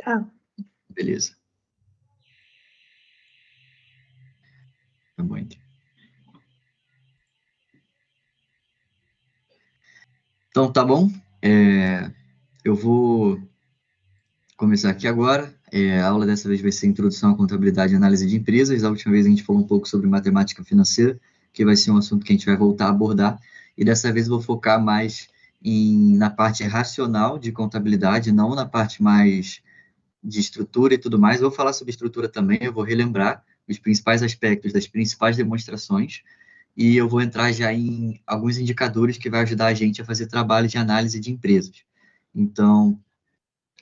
Tá. Beleza. Tá bom, então. Então, tá bom. Eu vou começar aqui agora. A aula dessa vez vai ser Introdução à Contabilidade e Análise de Empresas. A última vez a gente falou um pouco sobre matemática financeira, que vai ser um assunto que a gente vai voltar a abordar. E dessa vez eu vou focar mais na parte racional de contabilidade, não na parte mais de estrutura e tudo mais. Eu vou falar sobre estrutura também, eu vou relembrar os principais aspectos das principais demonstrações e eu vou entrar já em alguns indicadores que vai ajudar a gente a fazer trabalho de análise de empresas. Então,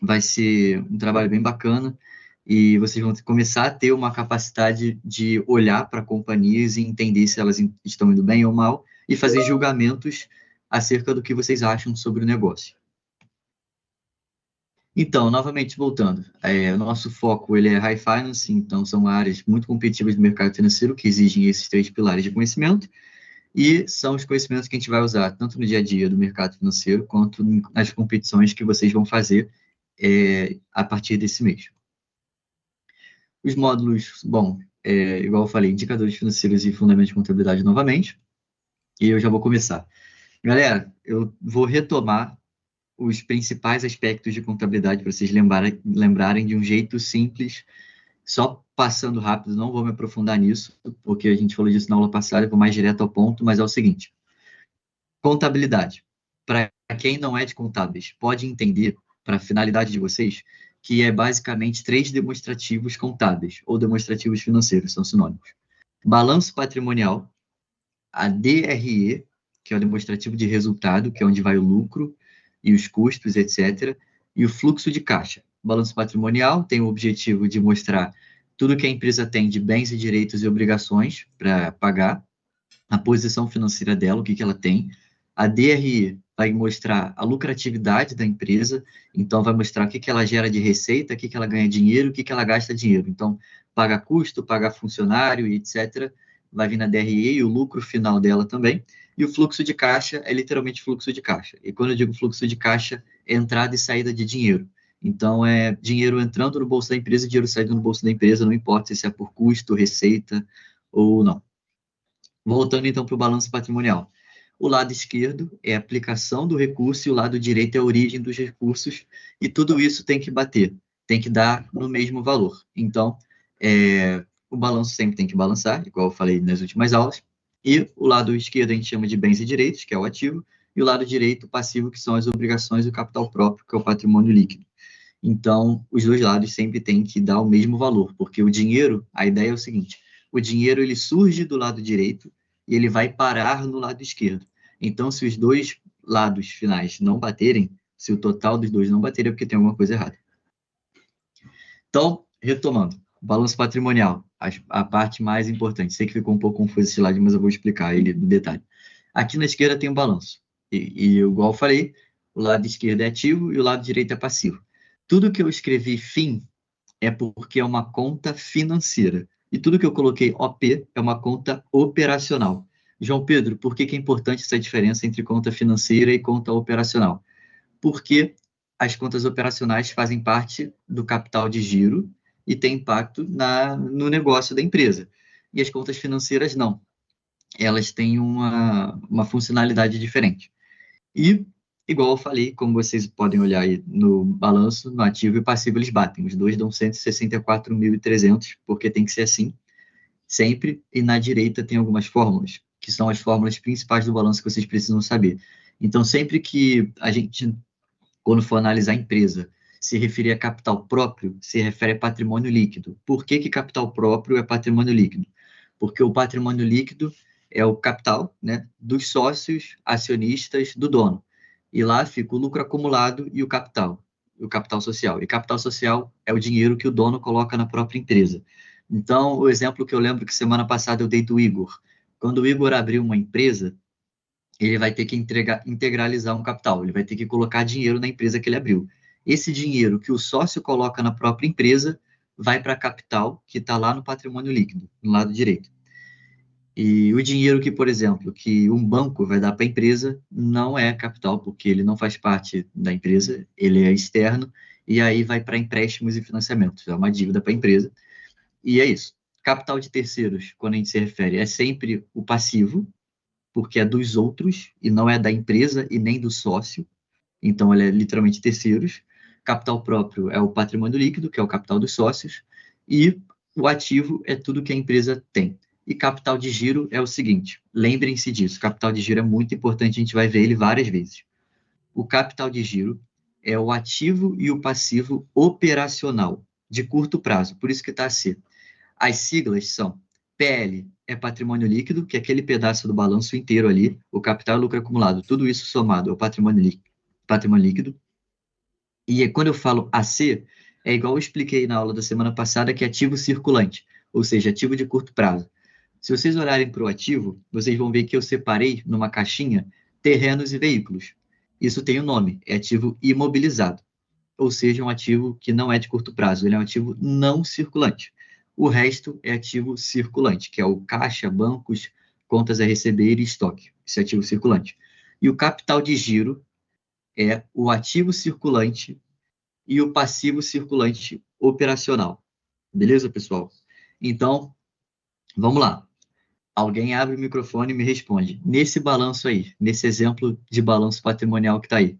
vai ser um trabalho bem bacana e vocês vão começar a ter uma capacidade de olhar para companhias e entender se elas estão indo bem ou mal e fazer julgamentos acerca do que vocês acham sobre o negócio. Então, novamente voltando, o nosso foco ele é High Finance, então são áreas muito competitivas do mercado financeiro que exigem esses três pilares de conhecimento e são os conhecimentos que a gente vai usar tanto no dia a dia do mercado financeiro quanto nas competições que vocês vão fazer a partir desse mês. Os módulos, bom, igual eu falei, indicadores financeiros e fundamentos de contabilidade novamente, e eu já vou começar. Galera, eu vou retomar os principais aspectos de contabilidade para vocês lembrarem de um jeito simples, só passando rápido, não vou me aprofundar nisso, porque a gente falou disso na aula passada, eu vou mais direto ao ponto, mas é o seguinte, contabilidade. Para quem não é de contábeis, pode entender, para a finalidade de vocês, que é basicamente três demonstrativos contábeis, ou demonstrativos financeiros, são sinônimos. Balanço patrimonial, a DRE, que é o demonstrativo de resultado, que é onde vai o lucro e os custos, etc., e o fluxo de caixa. O balanço patrimonial tem o objetivo de mostrar tudo que a empresa tem de bens e direitos e obrigações para pagar, a posição financeira dela, o que ela tem. A DRE vai mostrar a lucratividade da empresa, então vai mostrar o que ela gera de receita, o que ela ganha dinheiro, o que ela gasta dinheiro. Então, paga custo, paga funcionário, etc., vai vir na DRE e o lucro final dela também. E o fluxo de caixa é literalmente fluxo de caixa. E quando eu digo fluxo de caixa, é entrada e saída de dinheiro. Então, é dinheiro entrando no bolso da empresa e dinheiro saindo no bolso da empresa, não importa se é por custo, receita ou não. Voltando então para o balanço patrimonial. O lado esquerdo é a aplicação do recurso e o lado direito é a origem dos recursos, e tudo isso tem que bater, tem que dar no mesmo valor. Então, o balanço sempre tem que balançar, igual eu falei nas últimas aulas, e o lado esquerdo a gente chama de bens e direitos, que é o ativo, e o lado direito, o passivo, que são as obrigações e o capital próprio, que é o patrimônio líquido. Então, os dois lados sempre têm que dar o mesmo valor, porque o dinheiro, a ideia é o seguinte, o dinheiro ele surge do lado direito e ele vai parar no lado esquerdo. Então, se os dois lados finais não baterem, se o total dos dois não bater, é porque tem alguma coisa errada. Então, retomando, balanço patrimonial, a parte mais importante. Sei que ficou um pouco confuso esse slide, mas eu vou explicar ele no detalhe. Aqui na esquerda tem o balanço. Igual eu falei, o lado esquerdo é ativo e o lado direito é passivo. Tudo que eu escrevi FIM é porque é uma conta financeira. E tudo que eu coloquei OP é uma conta operacional. João Pedro, por que é importante essa diferença entre conta financeira e conta operacional? Porque as contas operacionais fazem parte do capital de giro e têm impacto no negócio da empresa. E as contas financeiras não. Elas têm uma funcionalidade diferente. E, igual eu falei, como vocês podem olhar aí no balanço, no ativo e passivo, eles batem. Os dois dão 164.300, porque tem que ser assim, sempre. E na direita tem algumas fórmulas, que são as fórmulas principais do balanço que vocês precisam saber. Então, sempre que a gente, quando for analisar a empresa, se referir a capital próprio, se refere a patrimônio líquido. Por que capital próprio é patrimônio líquido? Porque o patrimônio líquido é o capital, né, dos sócios acionistas do dono. E lá fica o lucro acumulado e o capital social. E capital social é o dinheiro que o dono coloca na própria empresa. Então, o exemplo que eu lembro que semana passada eu dei do Igor. Quando o Igor abriu uma empresa, ele vai ter que integralizar um capital, ele vai ter que colocar dinheiro na empresa que ele abriu. Esse dinheiro que o sócio coloca na própria empresa vai para a capital, que está lá no patrimônio líquido, no lado direito. E o dinheiro que, por exemplo, que um banco vai dar para a empresa não é capital, porque ele não faz parte da empresa, ele é externo, e aí vai para empréstimos e financiamentos, é uma dívida para a empresa, e é isso. Capital de terceiros, quando a gente se refere, é sempre o passivo, porque é dos outros, e não é da empresa e nem do sócio, então ele é literalmente terceiros. Capital próprio é o patrimônio líquido, que é o capital dos sócios, e o ativo é tudo que a empresa tem. E capital de giro é o seguinte, lembrem-se disso, capital de giro é muito importante, a gente vai ver ele várias vezes. O capital de giro é o ativo e o passivo operacional, de curto prazo, por isso que está C. As siglas são PL, é patrimônio líquido, que é aquele pedaço do balanço inteiro ali, o capital e lucro acumulado, tudo isso somado ao patrimônio líquido. E quando eu falo AC, é igual eu expliquei na aula da semana passada, que é ativo circulante, ou seja, ativo de curto prazo. Se vocês olharem para o ativo, vocês vão ver que eu separei numa caixinha terrenos e veículos. Isso tem um nome, é ativo imobilizado, ou seja, um ativo que não é de curto prazo, ele é um ativo não circulante. O resto é ativo circulante, que é o caixa, bancos, contas a receber e estoque. Esse é ativo circulante. E o capital de giro é o ativo circulante e o passivo circulante operacional. Beleza, pessoal? Então, vamos lá. Alguém abre o microfone e me responde. Nesse balanço aí, nesse exemplo de balanço patrimonial que está aí,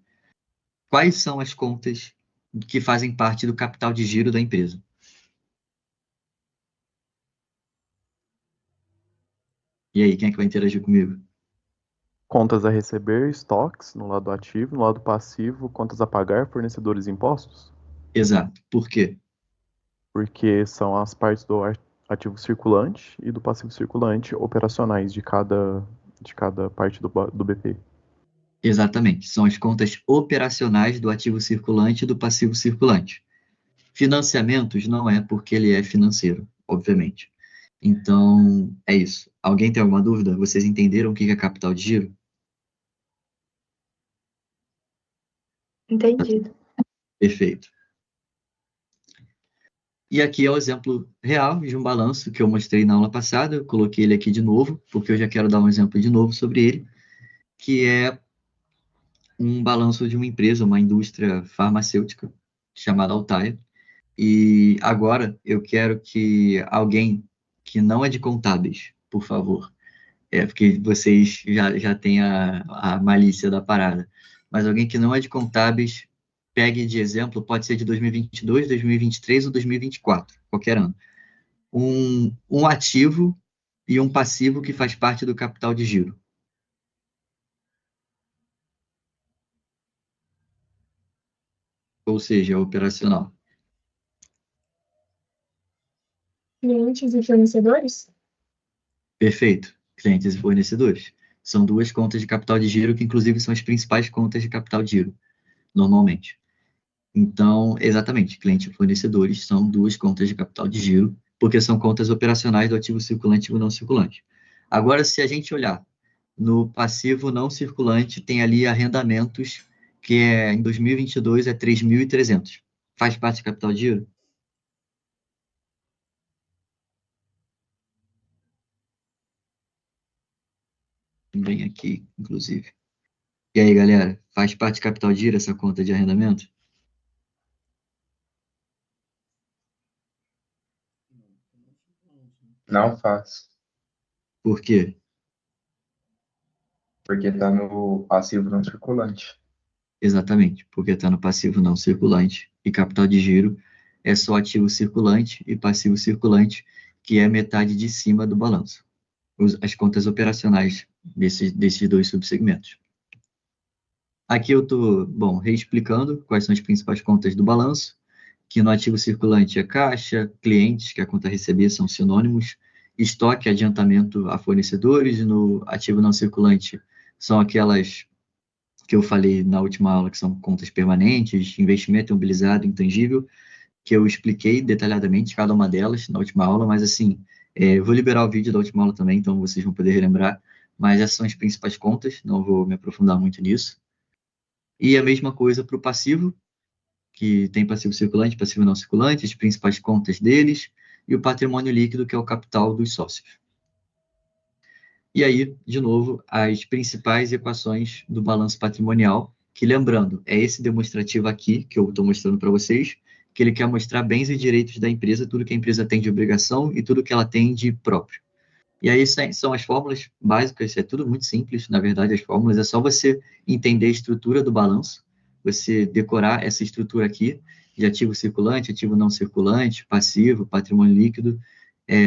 quais são as contas que fazem parte do capital de giro da empresa? E aí, quem é que vai interagir comigo? Contas a receber, estoques no lado ativo, no lado passivo, contas a pagar, fornecedores e impostos, Exato. Por quê? porque são as partes do ativo circulante e do passivo circulante operacionais de cada parte do BP. Exatamente. São as contas operacionais do ativo circulante e do passivo circulante. Financiamentos não é porque ele é financeiro, obviamente. Então, é isso. Alguém tem alguma dúvida? Vocês entenderam o que é capital de giro? Entendido. Perfeito. E aqui é o exemplo real de um balanço que eu mostrei na aula passada. Eu coloquei ele aqui de novo, porque eu já quero dar um exemplo de novo sobre ele, que é um balanço de uma empresa, uma indústria farmacêutica chamada Altair. E agora eu quero que alguém que não é de contábeis, por favor, porque vocês já têm a malícia da parada, mas alguém que não é de contábeis, pegue de exemplo, pode ser de 2022, 2023 ou 2024, qualquer ano. Um ativo e um passivo que faz parte do capital de giro. Ou seja, operacional. Clientes e fornecedores? Perfeito. Clientes e fornecedores. São duas contas de capital de giro que, inclusive, são as principais contas de capital de giro, normalmente. Então, exatamente, cliente e fornecedores são duas contas de capital de giro, porque são contas operacionais do ativo circulante e ativo não circulante. Agora, se a gente olhar no passivo não circulante, tem ali arrendamentos, que em 2022 é 3.300. Faz parte de capital de giro? Bem aqui, inclusive. E aí, galera, faz parte de capital de giro essa conta de arrendamento? Não faz, Por quê? porque está no passivo não circulante. Exatamente, porque está no passivo não circulante e capital de giro é só ativo circulante e passivo circulante, que é metade de cima do balanço. As contas operacionais desses dois subsegmentos. Aqui eu estou, bom, reexplicando quais são as principais contas do balanço, que no ativo circulante é caixa, clientes, que é a conta a receber, são sinônimos, estoque, adiantamento a fornecedores, e no ativo não circulante são aquelas que eu falei na última aula, que são contas permanentes, investimento imobilizado, intangível, que eu expliquei detalhadamente cada uma delas na última aula, mas assim, eu vou liberar o vídeo da última aula também, então vocês vão poder relembrar, mas essas são as principais contas, não vou me aprofundar muito nisso. E a mesma coisa para o passivo, que tem passivo circulante, passivo não circulante, as principais contas deles, e o patrimônio líquido, que é o capital dos sócios. E aí, de novo, as principais equações do balanço patrimonial, que, lembrando, é esse demonstrativo aqui que eu estou mostrando para vocês, que ele quer mostrar bens e direitos da empresa, tudo que a empresa tem de obrigação e tudo que ela tem de próprio. E aí são as fórmulas básicas, é tudo muito simples, na verdade, as fórmulas, é só você entender a estrutura do balanço, você decorar essa estrutura aqui, de ativo circulante, ativo não circulante, passivo, patrimônio líquido.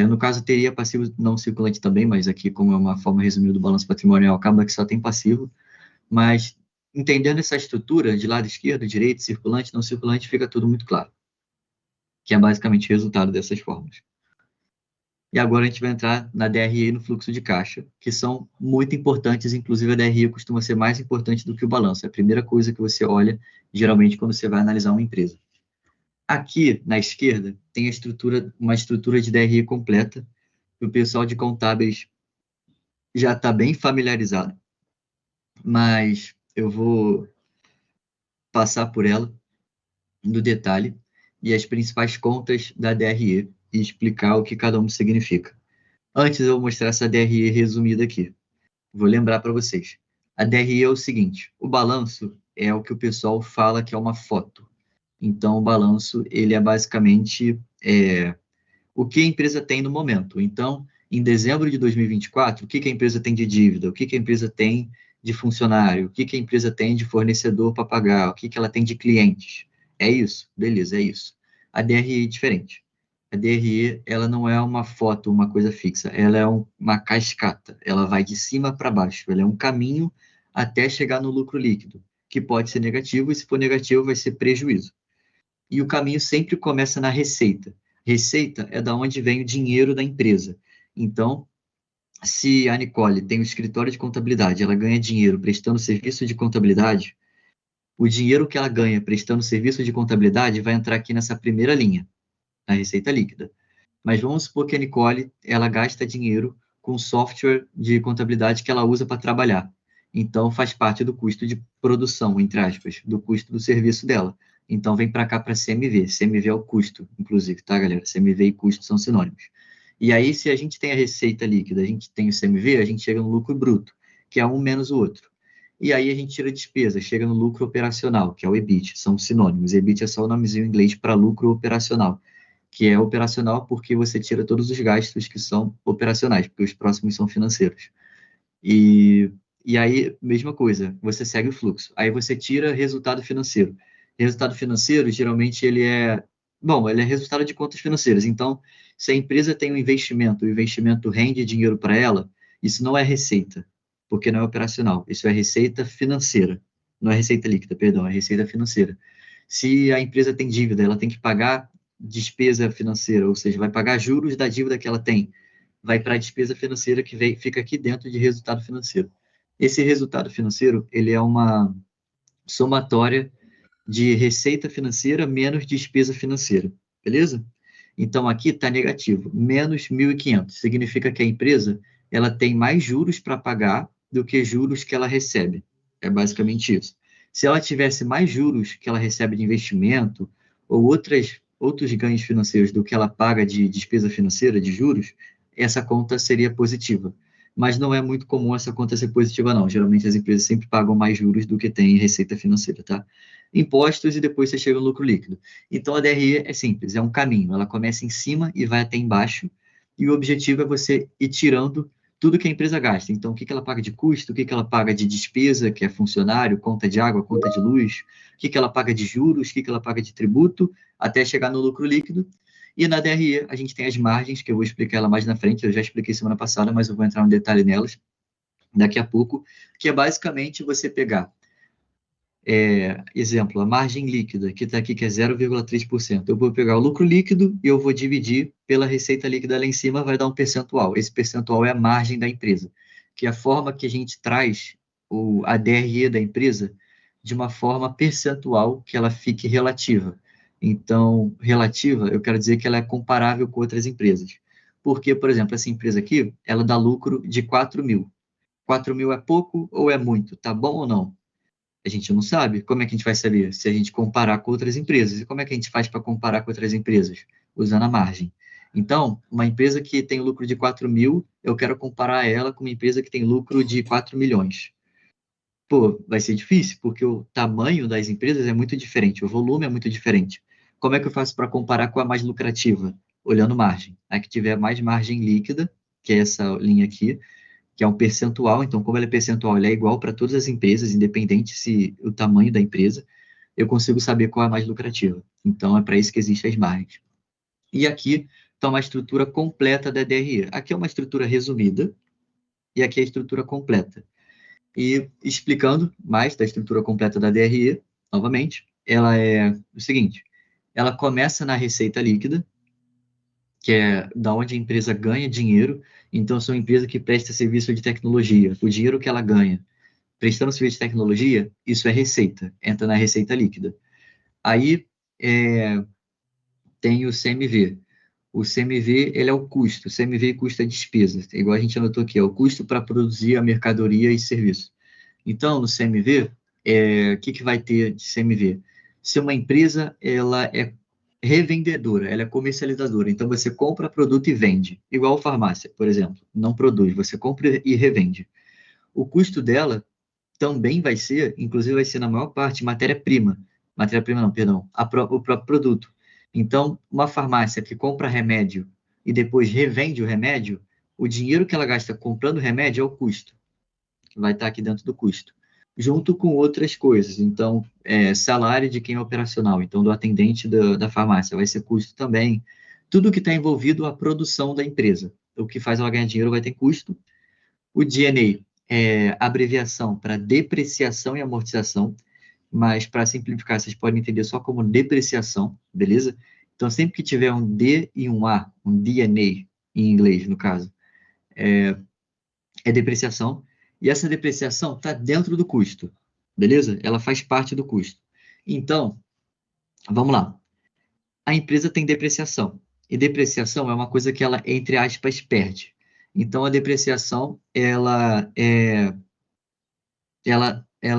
No caso, teria passivo não circulante também, mas aqui, como é uma forma resumida do balanço patrimonial, acaba que só tem passivo. Mas, entendendo essa estrutura de lado esquerdo, direito, circulante, não circulante, fica tudo muito claro, que é basicamente o resultado dessas fórmulas. E agora a gente vai entrar na DRE e no fluxo de caixa, que são muito importantes, inclusive a DRE costuma ser mais importante do que o balanço. É a primeira coisa que você olha, geralmente, quando você vai analisar uma empresa. Aqui, na esquerda, tem uma estrutura de DRE completa, que o pessoal de contábeis já está bem familiarizado, mas eu vou passar por ela no detalhe e as principais contas da DRE e explicar o que cada um significa. Antes eu vou mostrar essa DRE resumida aqui. Vou lembrar para vocês. A DRE é o seguinte, o balanço é o que o pessoal fala que é uma foto. Então, o balanço, ele é basicamente o que a empresa tem no momento. Então, em dezembro de 2024, o que a empresa tem de dívida, o que a empresa tem de funcionário, o que a empresa tem de fornecedor para pagar, o que ela tem de clientes. É isso? Beleza, é isso. A DRE é diferente. A DRE, ela não é uma foto, uma coisa fixa, ela é uma cascata, ela vai de cima para baixo, ela é um caminho até chegar no lucro líquido, que pode ser negativo, e se for negativo vai ser prejuízo. E o caminho sempre começa na receita. Receita é da onde vem o dinheiro da empresa. Então, se a Nicole tem um escritório de contabilidade, ela ganha dinheiro prestando serviço de contabilidade, o dinheiro que ela ganha prestando serviço de contabilidade vai entrar aqui nessa primeira linha, na receita líquida. Mas vamos supor que a Nicole, ela gasta dinheiro com software de contabilidade que ela usa para trabalhar. Então, faz parte do custo de produção, entre aspas, do custo do serviço dela. Então, vem para cá para CMV. CMV é o custo, inclusive, tá, galera? CMV e custo são sinônimos. E aí, se a gente tem a receita líquida, a gente tem o CMV, a gente chega no lucro bruto, que é um menos o outro. E aí a gente tira a despesa, chega no lucro operacional, que é o EBIT, são sinônimos. EBIT é só o nomezinho em inglês para lucro operacional, que é operacional porque você tira todos os gastos que são operacionais, porque os próximos são financeiros. E aí, mesma coisa, você segue o fluxo. Aí você tira resultado financeiro. Resultado financeiro, geralmente, ele é resultado de contas financeiras. Então, se a empresa tem um investimento, o investimento rende dinheiro para ela, isso não é receita, porque não é operacional. Isso é receita financeira. Não é receita líquida, perdão, é receita financeira. Se a empresa tem dívida, ela tem que pagar despesa financeira, ou seja, vai pagar juros da dívida que ela tem, vai para a despesa financeira que fica aqui dentro de resultado financeiro. Esse resultado financeiro, ele é uma somatória de receita financeira menos despesa financeira, beleza? Então, aqui está negativo, menos 1.500. Significa que a empresa ela tem mais juros para pagar do que juros que ela recebe. É basicamente isso. Se ela tivesse mais juros que ela recebe de investimento ou outros ganhos financeiros do que ela paga de despesa financeira, de juros, essa conta seria positiva. Mas não é muito comum essa conta ser positiva, não. Geralmente as empresas sempre pagam mais juros do que tem receita financeira, tá? Impostos e depois você chega no lucro líquido. Então a DRE é simples, é um caminho. Ela começa em cima e vai até embaixo. E o objetivo é você ir tirando tudo que a empresa gasta. Então, o que ela paga de custo, o que ela paga de despesa, que é funcionário, conta de água, conta de luz, o que ela paga de juros, o que ela paga de tributo, até chegar no lucro líquido. E na DRE, a gente tem as margens, que eu vou explicar ela mais na frente, eu já expliquei semana passada, mas eu vou entrar no detalhe nelas daqui a pouco, que é basicamente você pegar, exemplo, a margem líquida, que está aqui, que é 0,3%. Eu vou pegar o lucro líquido e eu vou dividir pela receita líquida lá em cima, vai dar um percentual. Esse percentual é a margem da empresa, que é a forma que a gente traz a DRE da empresa de uma forma percentual que ela fique relativa. Então, relativa, eu quero dizer que ela é comparável com outras empresas. Porque, por exemplo, essa empresa aqui, ela dá lucro de 4 mil. 4 mil é pouco ou é muito? Tá bom ou não? A gente não sabe. Como é que a gente vai saber? Se a gente comparar com outras empresas. E como é que a gente faz para comparar com outras empresas? Usando a margem. Então, uma empresa que tem lucro de 4 mil, eu quero comparar ela com uma empresa que tem lucro de 4 milhões. pô, vai ser difícil, porque o tamanho das empresas é muito diferente, o volume é muito diferente. Como é que eu faço para comparar com a mais lucrativa? Olhando margem. A que tiver mais margem líquida, que é essa linha aqui, que é um percentual, então, como ela é percentual, ela é igual para todas as empresas, independente se o tamanho da empresa, eu consigo saber qual é a mais lucrativa. Então, é para isso que existem as margens. E aqui está uma estrutura completa da DRE. Aqui é uma estrutura resumida, e aqui é a estrutura completa. E explicando mais da estrutura completa da DRE, novamente, ela é o seguinte: ela começa na receita líquida, que é da onde a empresa ganha dinheiro. Então, são empresas que prestam serviço de tecnologia. O dinheiro que ela ganha prestando serviço de tecnologia, isso é receita, entra na receita líquida. Aí tem o CMV. O CMV, ele é o custo. O CMV custa a despesa. Igual a gente anotou aqui, é o custo para produzir a mercadoria e serviço. Então, no CMV, o que vai ter de CMV? Se uma empresa ela é revendedora, ela é comercializadora, então você compra produto e vende. Igual farmácia, por exemplo, não produz, você compra e revende. O custo dela também vai ser, inclusive vai ser na maior parte, matéria-prima não, perdão, o próprio produto. Então, uma farmácia que compra remédio e depois revende o remédio, o dinheiro que ela gasta comprando remédio é o custo, que vai estar aqui dentro do custo, junto com outras coisas. Então, salário de quem é operacional, então do atendente da farmácia, vai ser custo também. Tudo que está envolvido a produção da empresa. O que faz ela ganhar dinheiro vai ter custo. O D&A é abreviação para depreciação e amortização, mas para simplificar, vocês podem entender só como depreciação, beleza? Então, sempre que tiver um D e um A, um D&A em inglês, no caso, é depreciação, e essa depreciação está dentro do custo, beleza? Ela faz parte do custo. Então, vamos lá. A empresa tem depreciação, e depreciação é uma coisa que ela, entre aspas, perde. Então, a depreciação, ela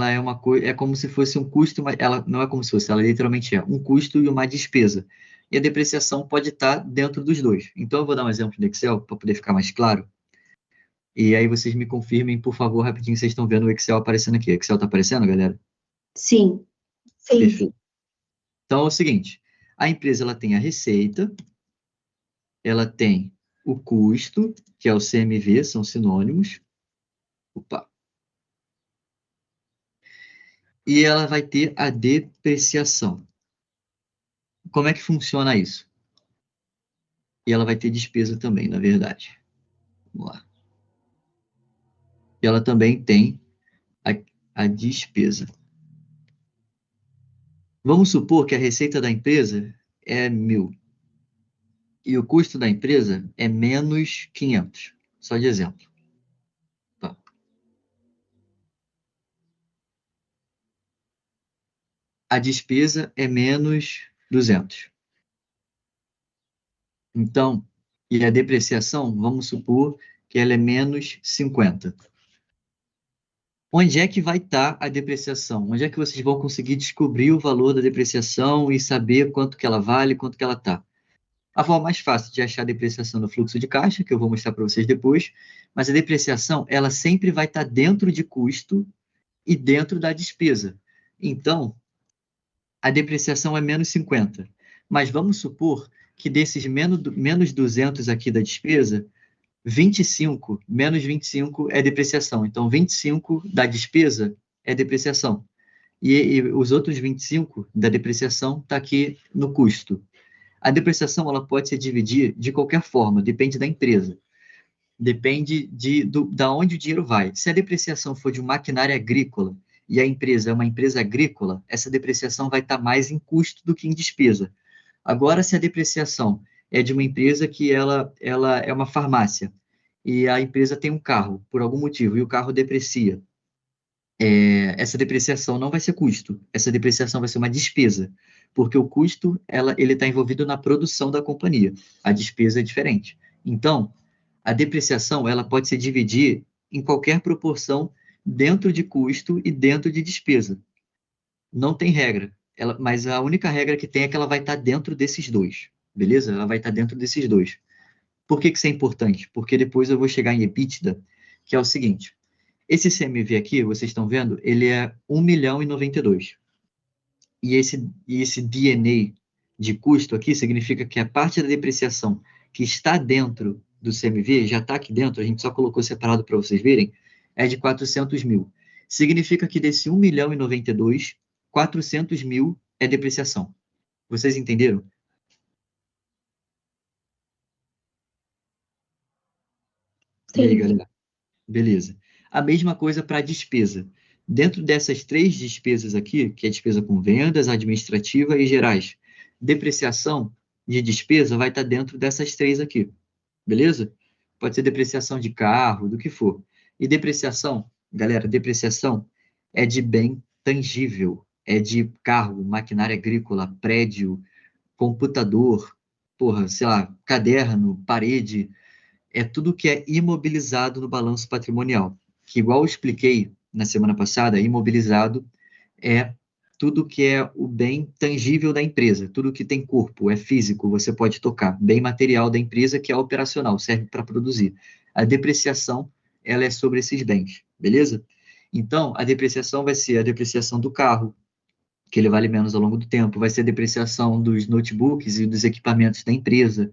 é uma coisa, é como se fosse um custo, mas ela não é como se fosse, ela literalmente é um custo e uma despesa. E a depreciação pode estar dentro dos dois. Então, eu vou dar um exemplo do Excel para poder ficar mais claro. E aí vocês me confirmem, por favor, rapidinho, vocês estão vendo o Excel aparecendo aqui. O Excel está aparecendo, galera? Sim. Sim. Perfeito. Então, é o seguinte, a empresa ela tem a receita, ela tem o custo, que é o CMV, são sinônimos. Opa. E ela vai ter a depreciação. Como é que funciona isso? E ela vai ter despesa também, na verdade. Vamos lá. E ela também tem a despesa. Vamos supor que a receita da empresa é 1.000 e o custo da empresa é menos 500, só de exemplo. Tá. A despesa é menos 200. Então, e a depreciação, vamos supor que ela é menos 50. Onde é que vai estar a depreciação? Onde é que vocês vão conseguir descobrir o valor da depreciação e saber quanto que ela vale, quanto que ela está? A forma mais fácil de achar a depreciação no fluxo de caixa, que eu vou mostrar para vocês depois, mas a depreciação, ela sempre vai estar dentro de custo e dentro da despesa. Então, a depreciação é menos 50. Mas vamos supor que desses menos 200 aqui da despesa, 25, menos 25 é depreciação. Então, 25 da despesa é depreciação. E os outros 25 da depreciação está aqui no custo. A depreciação ela pode se dividir de qualquer forma, depende da empresa. Depende da onde o dinheiro vai. Se a depreciação for de maquinária agrícola e a empresa é uma empresa agrícola, essa depreciação vai estar mais em custo do que em despesa. Agora, se a depreciação é de uma empresa que ela é uma farmácia e a empresa tem um carro, por algum motivo, e o carro deprecia, essa depreciação não vai ser custo, essa depreciação vai ser uma despesa, porque o custo ele está envolvido na produção da companhia, a despesa é diferente. Então, a depreciação ela pode se dividir em qualquer proporção dentro de custo e dentro de despesa. Não tem regra, mas a única regra que tem é que ela vai estar dentro desses dois, beleza? Ela vai estar dentro desses dois. Por que isso é importante? Porque depois eu vou chegar em EBITDA, que é o seguinte, Esse CMV aqui, vocês estão vendo, ele é 1.092.000. E esse DNA de custo aqui significa que a parte da depreciação que está dentro do CMV, já está aqui dentro, a gente só colocou separado para vocês verem, é de 400 mil. Significa que desse 1.092.000, 400 mil é depreciação. Vocês entenderam? E aí, Sim. galera? Beleza. A mesma coisa para a despesa. Dentro dessas três despesas aqui, que é despesa com vendas, administrativa e gerais, depreciação de despesa vai estar dentro dessas três aqui. Beleza? Pode ser depreciação de carro, do que for. E depreciação, galera, depreciação é de bem tangível. É de carro, maquinária agrícola, prédio, computador, porra, sei lá, caderno, parede, é tudo que é imobilizado no balanço patrimonial. Que, igual eu expliquei na semana passada, imobilizado é tudo que é o bem tangível da empresa, tudo que tem corpo, é físico, você pode tocar. Bem material da empresa que é operacional, serve para produzir. A depreciação, ela é sobre esses bens, beleza? Então, a depreciação vai ser a depreciação do carro, que ele vale menos ao longo do tempo, vai ser a depreciação dos notebooks e dos equipamentos da empresa,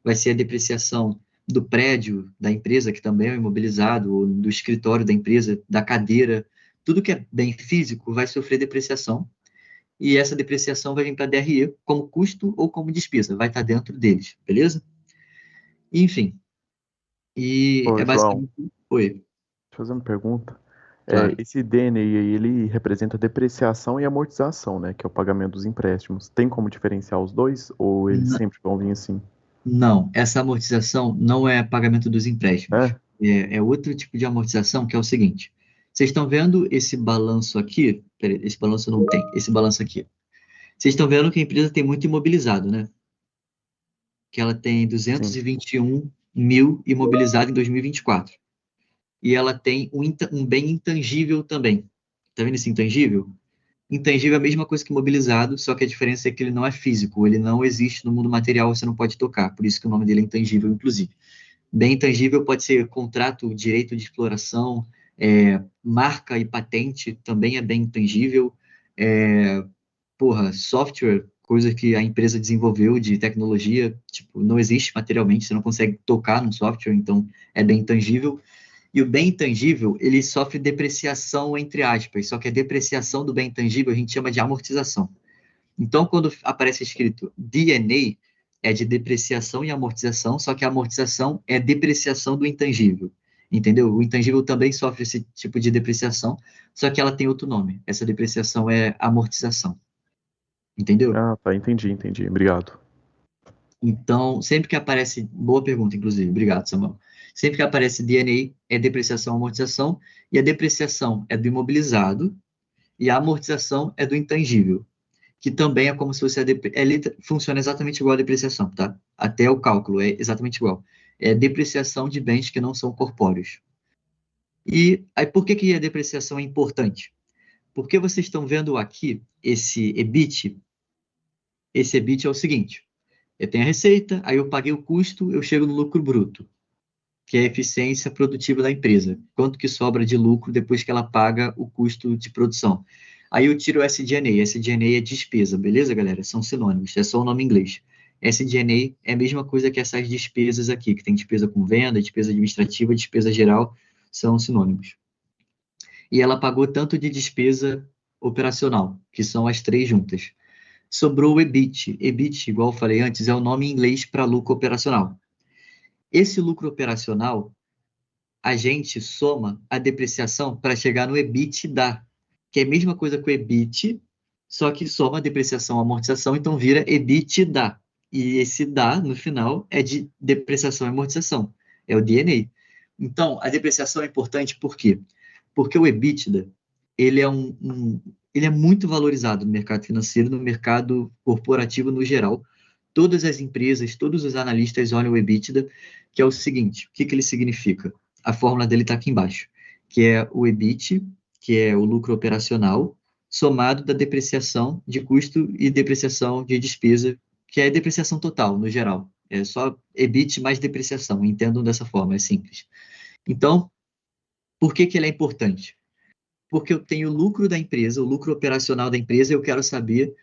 vai ser a depreciação do prédio da empresa, que também é imobilizado, ou do escritório da empresa, da cadeira, tudo que é bem físico vai sofrer depreciação, e essa depreciação vai vir para a DRE como custo ou como despesa, vai estar dentro deles, beleza? Enfim, e Ô, é João, basicamente... Oi, deixa eu fazer uma pergunta. claro. Esse DNI aí, ele representa depreciação e amortização, né? Que é o pagamento dos empréstimos. Tem como diferenciar os dois? Ou eles N- sempre vão vir assim? não, essa amortização não é pagamento dos empréstimos. É? É outro tipo de amortização, que é o seguinte. Vocês estão vendo esse balanço aqui? Peraí, esse balanço não tem. Esse balanço aqui. Vocês estão vendo que a empresa tem muito imobilizado, né? Que ela tem Sim. 221 mil imobilizado em 2024. E ela tem um bem intangível também. Tá vendo esse intangível? Intangível é a mesma coisa que imobilizado, só que a diferença é que ele não é físico, ele não existe no mundo material, você não pode tocar. Por isso que o nome dele é intangível, inclusive. Bem intangível pode ser contrato, direito de exploração, marca e patente também é bem intangível. É, software, coisa que a empresa desenvolveu de tecnologia, tipo, não existe materialmente, você não consegue tocar no software, então é bem intangível. E o bem intangível, ele sofre depreciação, entre aspas, só que a depreciação do bem intangível a gente chama de amortização. Então, quando aparece escrito D&A, é de depreciação e amortização, só que a amortização é depreciação do intangível. Entendeu? O intangível também sofre esse tipo de depreciação, só que ela tem outro nome. Essa depreciação é amortização. Entendeu? Ah, tá. Entendi. Obrigado. Então, sempre que aparece, boa pergunta, inclusive, obrigado, Samuel. Sempre que aparece DNA, é depreciação, amortização, e a depreciação é do imobilizado, e a amortização é do intangível, que também é como se fosse funciona exatamente igual a depreciação, tá? Até o cálculo é exatamente igual. É depreciação de bens que não são corpóreos. E aí, por que a depreciação é importante? Porque vocês estão vendo aqui esse EBIT. Esse EBIT é o seguinte: eu tenho a receita, aí eu paguei o custo, eu chego no lucro bruto, que é a eficiência produtiva da empresa. Quanto que sobra de lucro depois que ela paga o custo de produção. Aí eu tiro o SG&A. SG&A é despesa, beleza, galera? São sinônimos, é só o nome em inglês. SG&A é a mesma coisa que essas despesas aqui, que tem despesa com venda, despesa administrativa, despesa geral, são sinônimos. E ela pagou tanto de despesa operacional, que são as três juntas. Sobrou o EBIT. EBIT, igual eu falei antes, é o nome em inglês para lucro operacional. Esse lucro operacional, a gente soma a depreciação para chegar no EBITDA, que é a mesma coisa que o EBIT, só que soma a depreciação e amortização, então vira EBITDA. E esse DA, no final, é de depreciação e amortização. É o DNA. Então, a depreciação é importante por quê? Porque o EBITDA, ele é ele é muito valorizado no mercado financeiro, no mercado corporativo no geral. Todas as empresas, todos os analistas olham o EBITDA, que é o seguinte, o que ele significa? A fórmula dele está aqui embaixo, que é o EBIT, que é o lucro operacional, somado da depreciação de custo e depreciação de despesa, que é a depreciação total, no geral. É só EBIT mais depreciação, entendam dessa forma, é simples. Então, Por que que ele é importante? Porque eu tenho o lucro da empresa, o lucro operacional da empresa, e eu quero saber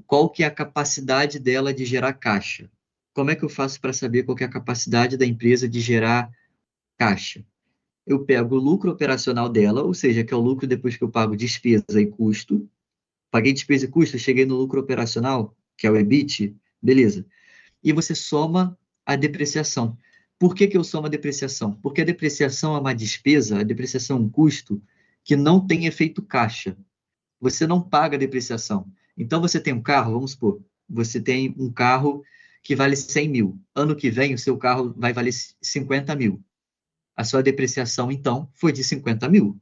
qual que é a capacidade dela de gerar caixa. Como é que eu faço para saber qual que é a capacidade da empresa de gerar caixa? Eu pego o lucro operacional dela, ou seja, que é o lucro depois que eu pago despesa e custo. Paguei despesa e custo, cheguei no lucro operacional, que é o EBIT, beleza. E você soma a depreciação. Por que que eu somo a depreciação? Porque a depreciação é uma despesa, a depreciação é um custo que não tem efeito caixa. Você não paga a depreciação. Então, você tem um carro, vamos supor, você tem um carro que vale 100 mil. Ano que vem, o seu carro vai valer 50 mil. A sua depreciação, então, foi de 50 mil.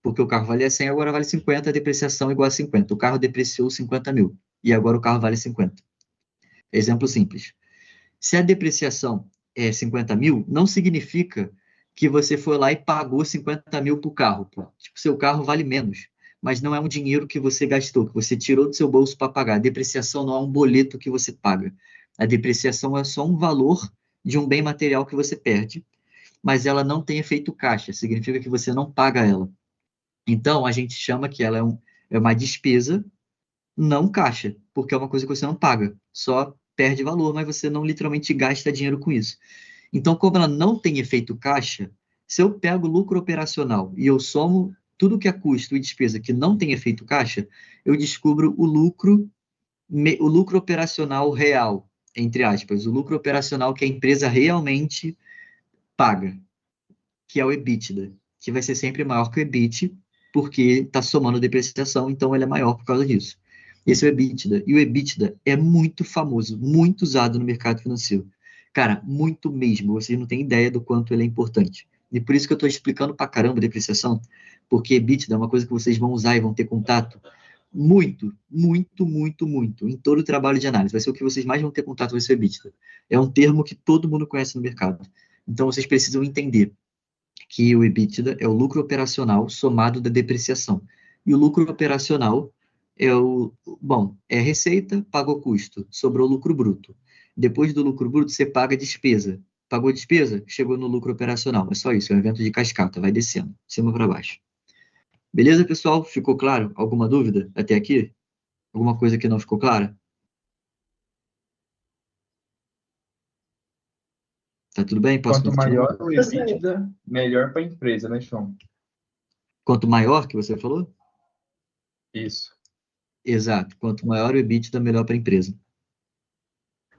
Porque o carro valia 100, agora vale 50, a depreciação é igual a 50. O carro depreciou 50 mil. E agora o carro vale 50. Exemplo simples. Se a depreciação é 50 mil, não significa que você foi lá e pagou 50 mil para o carro. Pô. Tipo, seu carro vale menos. Mas não é um dinheiro que você gastou, que você tirou do seu bolso para pagar. A depreciação não é um boleto que você paga. A depreciação é só um valor de um bem material que você perde, mas ela não tem efeito caixa, significa que você não paga ela. Então, a gente chama que ela é uma despesa não caixa, porque é uma coisa que você não paga, só perde valor, mas você não literalmente gasta dinheiro com isso. Então, como ela não tem efeito caixa, se eu pego o lucro operacional e eu somo tudo que é custo e despesa que não tem efeito caixa, eu descubro o lucro operacional real, entre aspas, o lucro operacional que a empresa realmente paga, que é o EBITDA, que vai ser sempre maior que o EBIT, porque está somando depreciação, então ele é maior por causa disso. Esse é o EBITDA. E o EBITDA é muito famoso, muito usado no mercado financeiro. Cara, muito mesmo. Vocês não têm ideia do quanto ele é importante. E por isso que eu estou explicando pra caramba depreciação, porque EBITDA é uma coisa que vocês vão usar e vão ter contato muito, muito, muito, muito, em todo o trabalho de análise. Vai ser o que vocês mais vão ter contato, vai ser o EBITDA. É um termo que todo mundo conhece no mercado. Então, vocês precisam entender que o EBITDA é o lucro operacional somado da depreciação. E o lucro operacional é receita, pagou custo, sobrou lucro bruto. Depois do lucro bruto, você paga despesa. Pagou despesa, chegou no lucro operacional. É só isso, é um evento de cascata, vai descendo, de cima para baixo. Beleza, pessoal? Ficou claro? Alguma dúvida até aqui? Alguma coisa que não ficou clara? Tá tudo bem? Posso Quanto continuar? maior o EBITDA, melhor para a empresa, né, João? Quanto maior que você falou? Isso. Exato. Quanto maior o EBITDA, melhor para a empresa.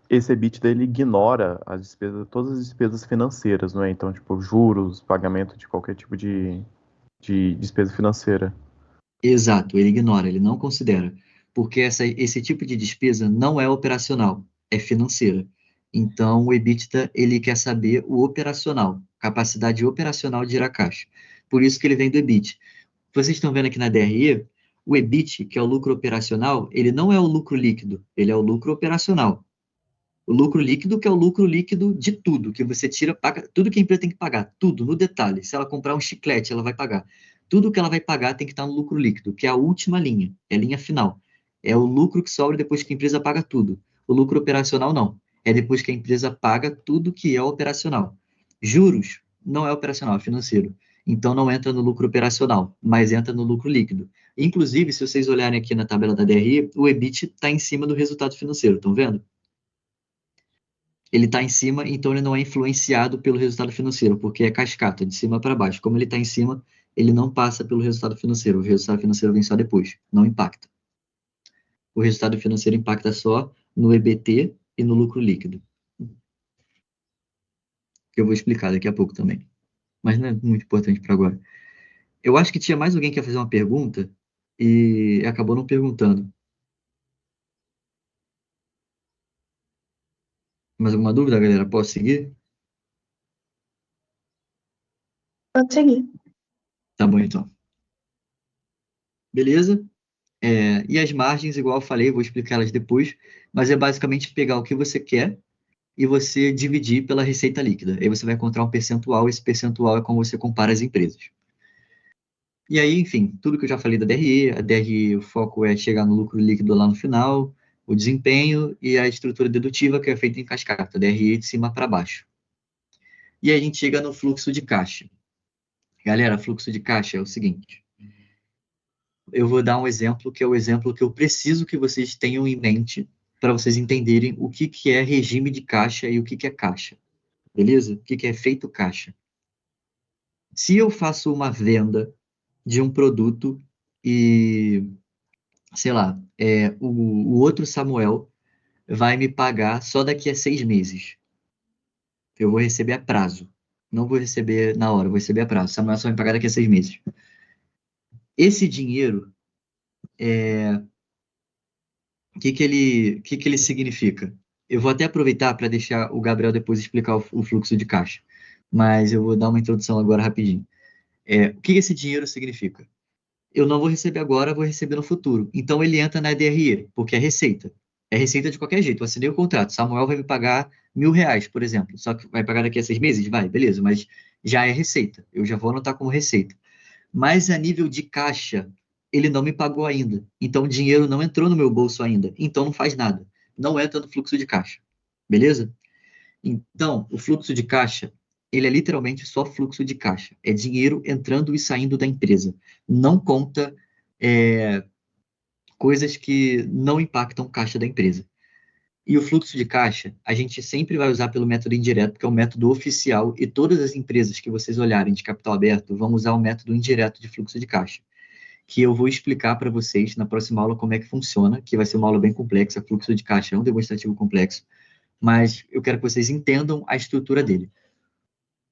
Esse EBITDA ele ignora as despesas, todas as despesas financeiras, não é? Então, tipo, juros, pagamento de qualquer tipo de despesa financeira. Exato, ele ignora, ele não considera, porque esse tipo de despesa não é operacional, é financeira. Então, o EBITDA, ele quer saber o operacional, capacidade operacional de gerar caixa. Por isso que ele vem do EBIT. Vocês estão vendo aqui na DRE, o EBIT, que é o lucro operacional, ele não é o lucro líquido, ele é o lucro operacional. O lucro líquido, que é o lucro líquido de tudo, que você tira, paga, tudo que a empresa tem que pagar, tudo, no detalhe. Se ela comprar um chiclete, ela vai pagar. Tudo que ela vai pagar tem que estar no lucro líquido, que é a última linha, é a linha final. É o lucro que sobra depois que a empresa paga tudo. O lucro operacional não. É depois que a empresa paga tudo que é operacional. Juros não é operacional, é financeiro. Então não entra no lucro operacional, mas entra no lucro líquido. Inclusive, se vocês olharem aqui na tabela da DRE, o EBIT está em cima do resultado financeiro, estão vendo? Ele está em cima, então ele não é influenciado pelo resultado financeiro, porque é cascata, de cima para baixo. Como ele está em cima, ele não passa pelo resultado financeiro. O resultado financeiro vem só depois, não impacta. O resultado financeiro impacta só no EBT e no lucro líquido, que eu vou explicar daqui a pouco também. Mas não é muito importante para agora. Eu acho que tinha mais alguém que ia fazer uma pergunta e acabou não perguntando. Mais alguma dúvida, galera? Posso seguir? Pode seguir. Tá bom, então. Beleza? E as margens, igual eu falei, vou explicar elas depois, mas é basicamente pegar o que você quer e você dividir pela receita líquida. Aí você vai encontrar um percentual, esse percentual é como você compara as empresas. E aí, enfim, tudo que eu já falei da DRE, a DRE, o foco é chegar no lucro líquido lá no final, o desempenho e a estrutura dedutiva, que é feita em cascata, DRE de cima para baixo. E aí a gente chega no fluxo de caixa. Galera, fluxo de caixa é o seguinte. Eu vou dar um exemplo que é o exemplo que eu preciso que vocês tenham em mente para vocês entenderem o que que é regime de caixa e o que que é caixa. Beleza? O que que é efeito caixa. Se eu faço uma venda de um produto e, sei lá, o outro Samuel vai me pagar só daqui a 6 meses. Eu vou receber a prazo. Não vou receber na hora, vou receber a prazo. Samuel só vai me pagar daqui a 6 meses. Esse dinheiro, o que que ele significa? Eu vou até aproveitar para deixar o Gabriel depois explicar o fluxo de caixa, mas eu vou dar uma introdução agora rapidinho. O que que esse dinheiro significa? Eu não vou receber agora, vou receber no futuro. Então ele entra na DRE, porque é receita. É receita de qualquer jeito. Eu assinei o contrato. Samuel vai me pagar R$ 1.000, por exemplo. Só que vai pagar daqui a 6 meses? Vai, beleza, mas já é receita. Eu já vou anotar como receita. Mas a nível de caixa, ele não me pagou ainda. Então o dinheiro não entrou no meu bolso ainda. Então não faz nada. Não entra no fluxo de caixa. Beleza? Então, o fluxo de caixa, ele é literalmente só fluxo de caixa. É dinheiro entrando e saindo da empresa. Não conta coisas que não impactam o caixa da empresa. E o fluxo de caixa, a gente sempre vai usar pelo método indireto, que é o método oficial, e todas as empresas que vocês olharem de capital aberto vão usar o método indireto de fluxo de caixa, que eu vou explicar para vocês na próxima aula como é que funciona, que vai ser uma aula bem complexa. Fluxo de caixa é um demonstrativo complexo, mas eu quero que vocês entendam a estrutura dele.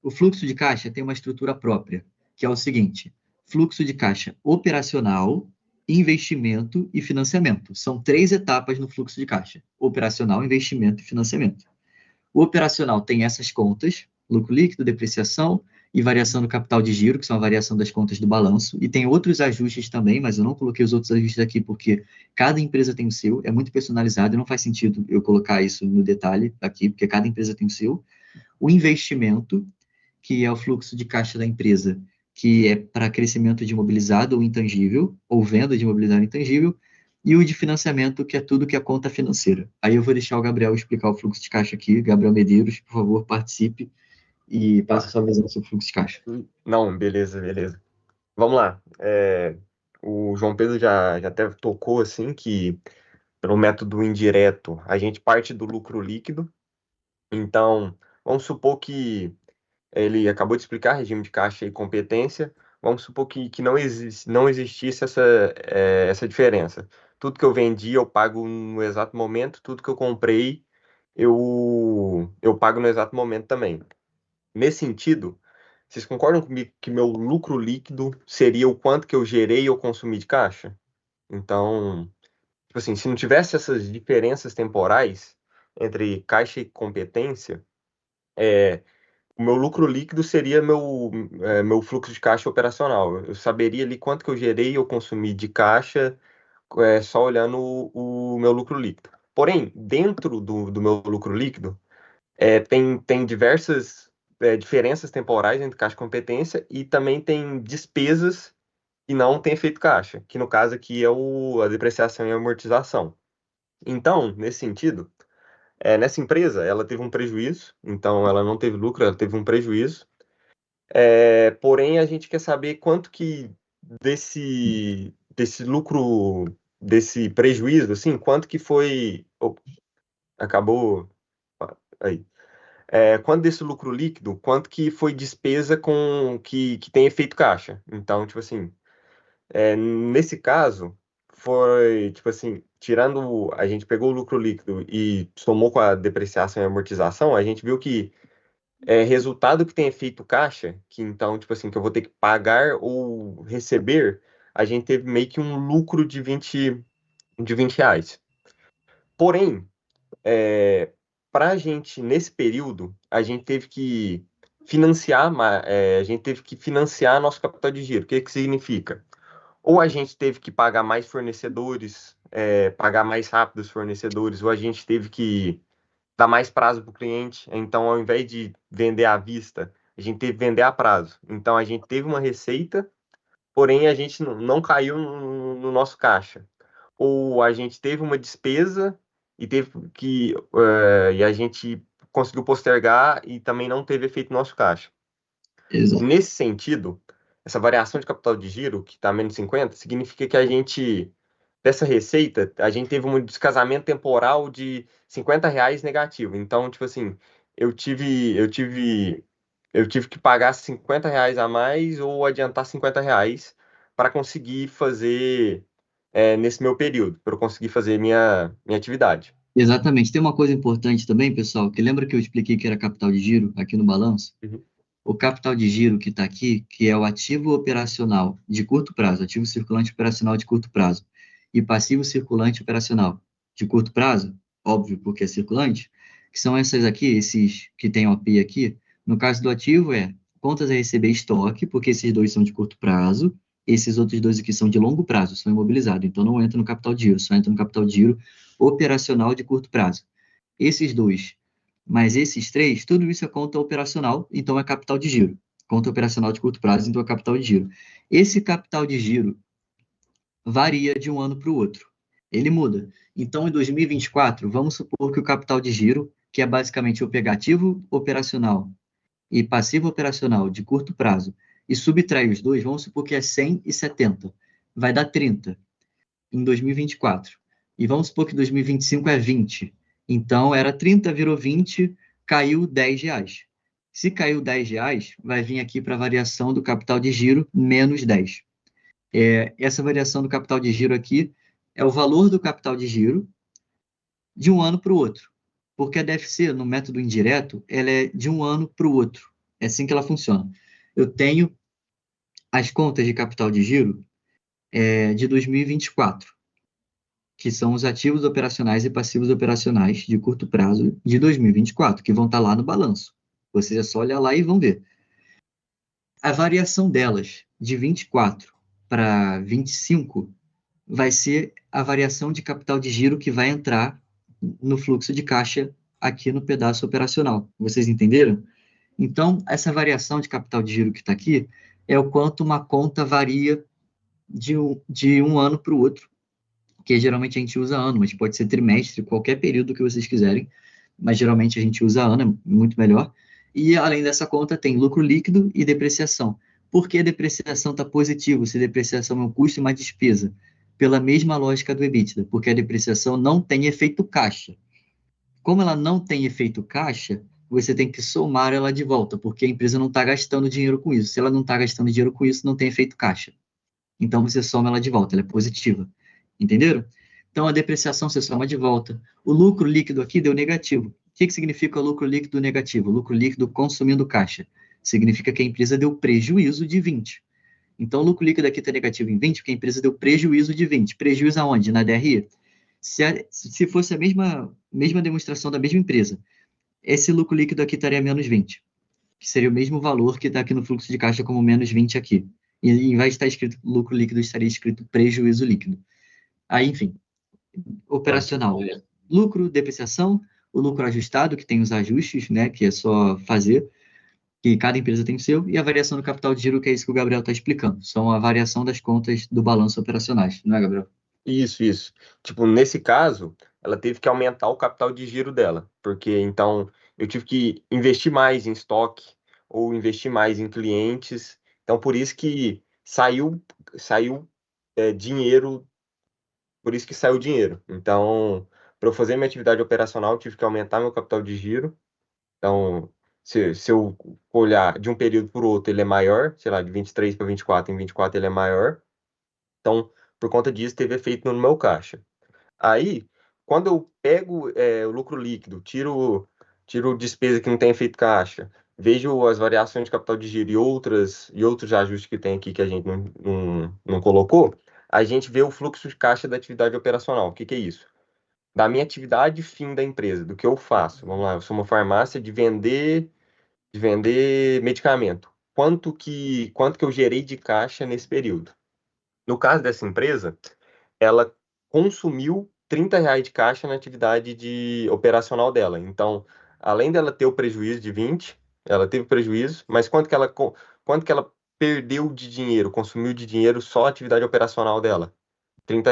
O fluxo de caixa tem uma estrutura própria, que é o seguinte: fluxo de caixa operacional, investimento e financiamento. São 3 etapas no fluxo de caixa: operacional, investimento e financiamento. O operacional tem essas contas: lucro líquido, depreciação e variação do capital de giro, que são a variação das contas do balanço, e tem outros ajustes também, mas eu não coloquei os outros ajustes aqui porque cada empresa tem o seu, é muito personalizado e não faz sentido eu colocar isso no detalhe aqui, porque cada empresa tem o seu. O investimento, que é o fluxo de caixa da empresa, que é para crescimento de imobilizado ou intangível, ou venda de imobilizado intangível, e o de financiamento, que é tudo que é conta financeira. Aí eu vou deixar o Gabriel explicar o fluxo de caixa aqui. Gabriel Medeiros, por favor, participe e passe a sua visão sobre o fluxo de caixa. Não, beleza, beleza. Vamos lá. O João Pedro já até tocou assim que pelo método indireto a gente parte do lucro líquido. Então, vamos supor que ele acabou de explicar regime de caixa e competência. Vamos supor que não existisse essa diferença. Tudo que eu vendi eu pago no exato momento, tudo que eu comprei eu pago no exato momento também. Nesse sentido, vocês concordam comigo que meu lucro líquido seria o quanto que eu gerei ou consumi de caixa? Então, tipo assim, se não tivesse essas diferenças temporais entre caixa e competência, o meu lucro líquido seria meu fluxo de caixa operacional. Eu saberia ali quanto que eu gerei ou consumi de caixa, só olhando o meu lucro líquido. Porém, dentro do meu lucro líquido, tem diversas diferenças temporais entre caixa e competência e também tem despesas que não tem efeito caixa, que no caso aqui é a depreciação e a amortização. Então, nesse sentido, nessa empresa ela teve um prejuízo, então ela não teve lucro, ela teve um prejuízo. Porém, a gente quer saber quanto que desse lucro, desse prejuízo, assim, quanto que foi. Acabou. Aí. Quanto desse lucro líquido, quanto que foi despesa que tem efeito caixa. Então, tipo assim, nesse caso, foi, tipo assim, tirando, a gente pegou o lucro líquido e somou com a depreciação e amortização, a gente viu que resultado que tem efeito caixa, que então, tipo assim, que eu vou ter que pagar ou receber, a gente teve meio que um lucro de 20 reais. Porém, para a gente, nesse período, a gente teve que financiar nosso capital de giro. O que que significa? Ou a gente teve que pagar mais fornecedores, pagar mais rápido os fornecedores, ou a gente teve que dar mais prazo para o cliente. Então, ao invés de vender à vista, a gente teve que vender a prazo. Então, a gente teve uma receita, porém a gente não caiu no nosso caixa. Ou a gente teve uma despesa e a gente conseguiu postergar e também não teve efeito no nosso caixa. Exato. Nesse sentido, essa variação de capital de giro, que está menos 50, significa que a gente, dessa receita, a gente teve um descasamento temporal de R$ 50 negativo. Então, tipo assim, eu tive que pagar R$ 50 a mais ou adiantar R$ 50 para conseguir fazer nesse meu período, para eu conseguir fazer minha atividade. Exatamente. Tem uma coisa importante também, pessoal, que lembra que eu expliquei que era capital de giro aqui no balanço? Uhum. O capital de giro que está aqui, que é o ativo operacional de curto prazo, ativo circulante operacional de curto prazo, e passivo circulante operacional de curto prazo, óbvio, porque é circulante, que são essas aqui, esses que tem OP aqui. No caso do ativo, contas a receber estoque, porque esses dois são de curto prazo, esses outros dois aqui são de longo prazo, são imobilizados, então não entra no capital de giro, só entra no capital de giro operacional de curto prazo. Esses dois mas esses três, tudo isso é conta operacional, então é capital de giro. Conta operacional de curto prazo, então é capital de giro. Esse capital de giro varia de um ano para o outro. Ele muda. Então, em 2024, vamos supor que o capital de giro, que é basicamente o pegativo operacional e passivo operacional de curto prazo, e subtrai os dois, vamos supor que é 100 e 70. Vai dar 30 em 2024. E vamos supor que 2025 é 20. Então, era 30, virou 20, caiu R$ 10. Se caiu R$ 10, vai vir aqui para a variação do capital de giro, menos 10. Essa variação do capital de giro aqui é o valor do capital de giro de um ano para o outro. Porque a DFC, no método indireto, ela é de um ano para o outro. É assim que ela funciona. Eu tenho as contas de capital de giro de 2024. Que são os ativos operacionais e passivos operacionais de curto prazo de 2024, que vão estar lá no balanço. Vocês é só olhar lá e vão ver. A variação delas de 24 para 25 vai ser a variação de capital de giro que vai entrar no fluxo de caixa aqui no pedaço operacional. Vocês entenderam? Então, essa variação de capital de giro que está aqui é o quanto uma conta varia de um ano para o outro, que geralmente a gente usa ano, mas pode ser trimestre, qualquer período que vocês quiserem, mas geralmente a gente usa ano, é muito melhor. E além dessa conta tem lucro líquido e depreciação. Por que a depreciação está positivo, se depreciação é um custo e uma despesa? Pela mesma lógica do EBITDA, porque a depreciação não tem efeito caixa. Como ela não tem efeito caixa, você tem que somar ela de volta, porque a empresa não está gastando dinheiro com isso. Se ela não está gastando dinheiro com isso, não tem efeito caixa. Então você soma ela de volta, ela é positiva. Entenderam? Então a depreciação você soma de volta. O lucro líquido aqui deu negativo. O que significa o lucro líquido negativo? O lucro líquido consumindo caixa. Significa que a empresa deu prejuízo de 20. Então o lucro líquido aqui está negativo em 20, porque a empresa deu prejuízo de 20. Prejuízo aonde? Na DRE. Se fosse a mesma demonstração da mesma empresa, esse lucro líquido aqui estaria menos 20, que seria o mesmo valor que está aqui no fluxo de caixa como menos 20 aqui. E em vez de estar escrito lucro líquido, estaria escrito prejuízo líquido. Aí, enfim, operacional. Lucro, depreciação, o lucro ajustado, que tem os ajustes, né, que é só fazer, que cada empresa tem o seu, e a variação do capital de giro, que é isso que o Gabriel está explicando. São a variação das contas do balanço operacionais, não é, Gabriel? Isso. Tipo, nesse caso, ela teve que aumentar o capital de giro dela, porque então eu tive que investir mais em estoque ou investir mais em clientes. Então, por isso que saiu dinheiro, por isso que saiu dinheiro. Então, para eu fazer minha atividade operacional, eu tive que aumentar meu capital de giro. Então, se eu olhar de um período para o outro, ele é maior, sei lá, de 23 para 24, em 24 ele é maior. Então, por conta disso, teve efeito no meu caixa. Aí, quando eu pego o lucro líquido, tiro despesa que não tem efeito caixa, vejo as variações de capital de giro e outros ajustes que tem aqui que a gente não colocou, a gente vê o fluxo de caixa da atividade operacional. O que é isso? Da minha atividade fim da empresa, do que eu faço. Vamos lá, eu sou uma farmácia de vender medicamento. Quanto que eu gerei de caixa nesse período? No caso dessa empresa, ela consumiu R$ 30 de caixa na atividade operacional dela. Então, além dela ter o prejuízo de 20, ela teve prejuízo, mas quanto que ela perdeu de dinheiro, consumiu de dinheiro só a atividade operacional dela? R$ 30.